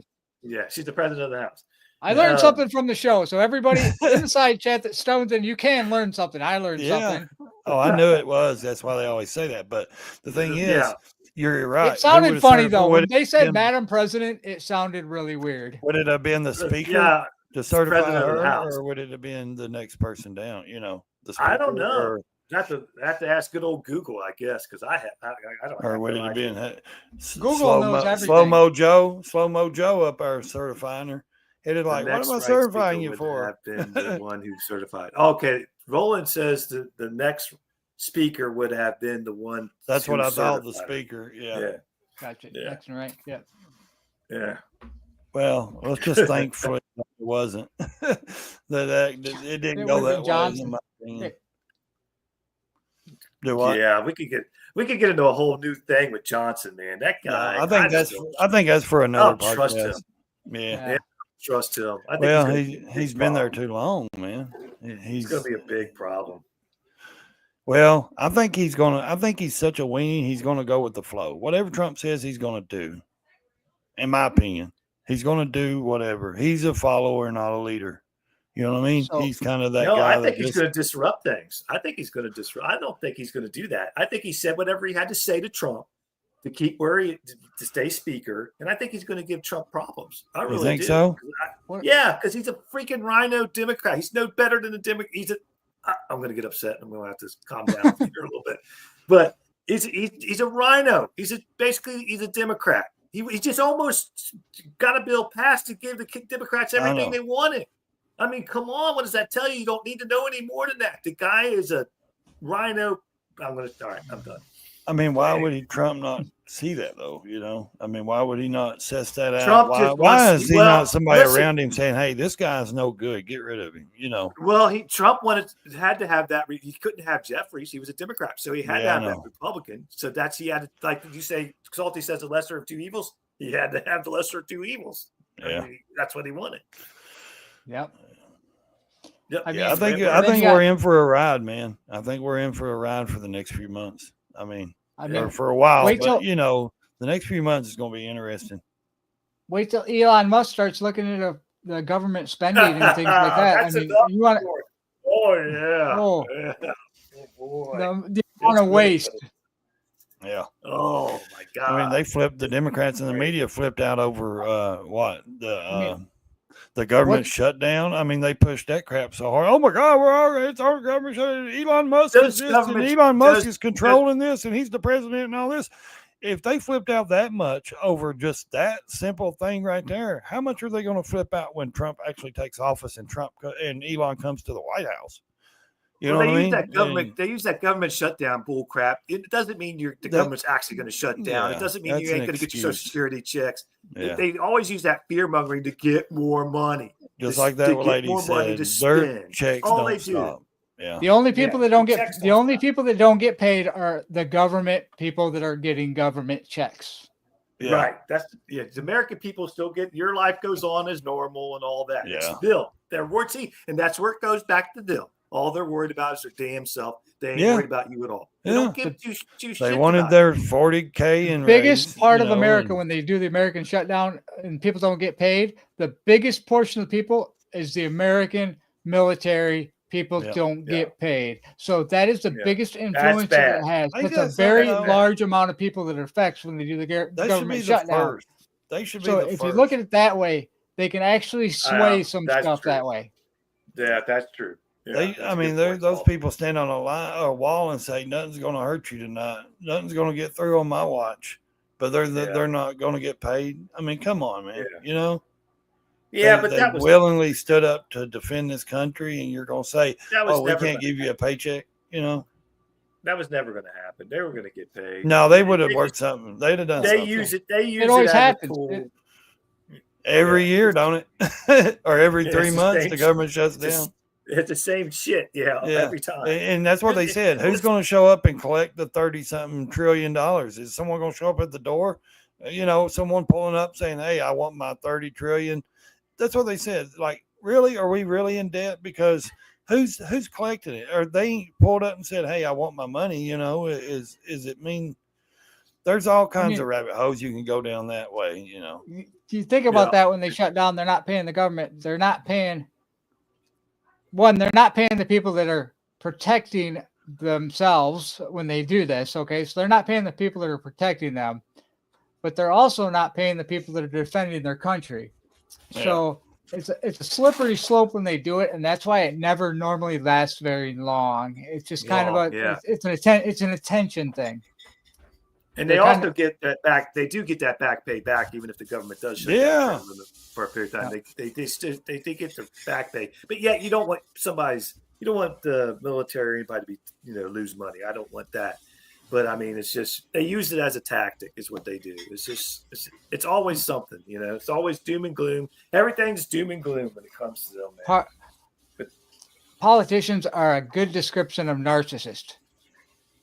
Yeah, she's the president of the House. I learned something from the show. So everybody in the side chat that stones in, you can learn something. I learned something. Oh, I knew it was. That's why they always say that. But the thing is, you're right. It sounded funny though. When they said Madam President, it sounded really weird. Would it have been the speaker to certify her, or would it have been the next person down? You know, the speaker, I don't know. I have to ask good old Google, I guess, because I don't. Or would it have been Google knows everything. Slow Mo Joe up there certifying her? It is like, what am I certifying you for? Have been the one who certified. Okay, Roland says the next speaker would have been the one. That's what I thought. The speaker, yeah. Gotcha. Yeah. That's right. Yeah. Yeah. Well, let's just thankfully it wasn't that it didn't go that way. In my opinion. Do what? Yeah, we could get into a whole new thing with Johnson, man. That guy. I think that's for another podcast. Trust him. Yeah. Trust him. I think he's been there too long, man. He's going to be a big problem. Well, I think he's such a weenie. He's going to go with the flow. Whatever Trump says, he's going to do. In my opinion, he's going to do whatever. He's a follower, not a leader. You know what I mean? So, he's kind of that guy. I think he's going to disrupt things. I think he's going to disrupt. I don't think he's going to do that. I think he said whatever he had to say to Trump to keep to stay speaker, and I think he's going to give Trump problems. I really think so. Because he's a freaking rhino Democrat. He's no better than a Democrat. I'm going to get upset. I'm going to have to calm down here a little bit. But he's a rhino. He's a Democrat. He just almost got a bill passed to give the Democrats everything they wanted. I mean, come on. What does that tell you? You don't need to know any more than that. The guy is a rhino. All right, I'm done. I mean, why would Trump not see that, though? You know, I mean, why would he not suss that out? Trump why is he not somebody around him saying, "Hey, this guy's no good. Get rid of him." You know. Well, Trump had to have that. He couldn't have Jeffries. He was a Democrat, so he had to have that Republican. So he had to, like you say, Salty says, the lesser of two evils. He had to have the lesser of two evils. Yeah, I mean, that's what he wanted. Yep. I think we're in for a ride, man. I think we're in for a ride for the next few months. I mean, for a while, but the next few months is going to be interesting. Wait till Elon Musk starts looking at the government spending and things like that. You want to? Oh yeah. Oh boy. The amount of waste. Yeah. Oh my God. I mean, the Democrats and the media flipped out over the government shutdown. I mean, they pushed that crap so hard. Oh my God, it's our government shutdown. Elon Musk is this, and Elon Musk is controlling this, and he's the president and all this. If they flipped out that much over just that simple thing right there, how much are they going to flip out when Trump actually takes office and Elon comes to the White House? You know what I mean? They use that government shutdown bull crap. It doesn't mean the government's actually going to shut down. It doesn't mean you ain't going to get your Social Security checks. Yeah. They always use that fear mongering to get more money. Just like that lady said, their checks don't stop. Yeah. The only people that don't get checks the don't only stop. people that don't get paid are the government people that are getting government checks. Yeah. Right. That's the American people still get your life goes on as normal and all that. Yeah. It's Bill. They're worried, and that's where it goes back to Bill. All they're worried about is their damn self. They ain't worried about you at all. They don't give two shits. They wanted their 40K and biggest part of you know, America when they do the American shutdown and people don't get paid. The biggest portion of the people is the American military. People don't get paid. So that is the biggest influence that it has. It's a very large amount of people that it affects when they do the government shutdown. They should be so the if first. you look at it that way, they can actually sway some stuff that way. Yeah, that's true. Yeah, I mean, those people stand on a wall and say nothing's going to hurt you tonight. Nothing's going to get through on my watch, but they're not going to get paid. I mean, come on, man. You know. Yeah, they that was willingly stood up to defend this country, and you're going to say, "Oh, we can't give you a paycheck." You know. That was never going to happen. They were going to get paid. No, they would have worked something. They'd have done something. They use it always as happens. a tool. Every year, don't it? Or every 3 months, the government shuts down. It's the same shit, every time. And that's what they said. Who's going to show up and collect the $30-something trillion? Is someone going to show up at the door? You know, someone pulling up saying, "Hey, I want my 30 trillion." That's what they said. Like, really? Are we really in debt? Because who's collecting it? Or they pulled up and said, "Hey, I want my money." You know, is it mean? There's all kinds of rabbit holes you can go down that way. You know. You think about that when they shut down, they're not paying the government. They're not paying. One, they're not paying the people that are protecting themselves when they do this. Okay, so they're not paying the people that are protecting them, but they're also not paying the people that are defending their country. So it's a slippery slope when they do it, and that's why it never normally lasts very long. It's just kind of it's an attention thing. And they also get that back. They do get that back pay back, even if the government does shut down for a period of time. They get their back pay, but yet you don't want the military or anybody to be lose money. I don't want that. But I mean, it's just they use it as a tactic. Is what they do. It's always something. It's always doom and gloom. Everything's doom and gloom when it comes to them. Man. Politicians are a good description of narcissist.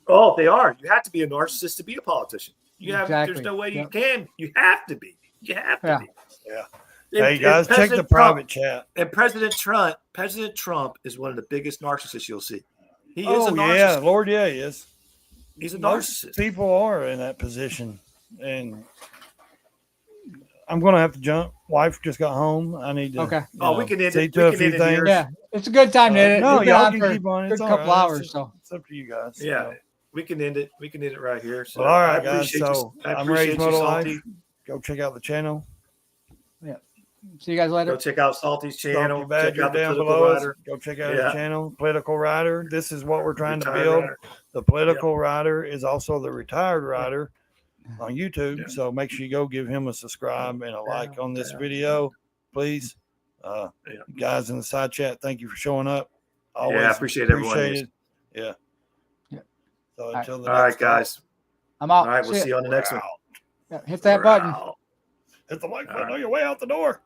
Oh, they are. You have to be a narcissist to be a politician. Exactly. There's no way you can. You have to be. You have to be. Yeah. Hey guys, check the private chat. And President Trump is one of the biggest narcissists you'll see. He is a narcissist. Yeah, Lord, he is. He's a Most narcissist. people are in that position, and I'm going to have to jump. Wife just got home. I need to. Okay. We can end it. To a few things. Yeah, it's a good time to end it. No, y'all can for keep on. It's a couple hours. So it's up to you guys. Yeah, we can end it. We can end it right here. So all right, guys. So I'm Raysmotolife. Go check out the channel. Yeah. See you guys later. Go check out Salty's channel. Salty Badger check out down below us. Go check out his channel, Political Writer. This is what we're trying to build. The Political Writer is also the Retired Writer on YouTube. So make sure you go give him a subscribe and a like on this video, please. Guys in the side chat, thank you for showing up. Always appreciate everyone. Yeah. So until the all right, guys. I'm out. All right, we'll see you on the next one. Yeah, hit that button. Hit the like button on your way out the door.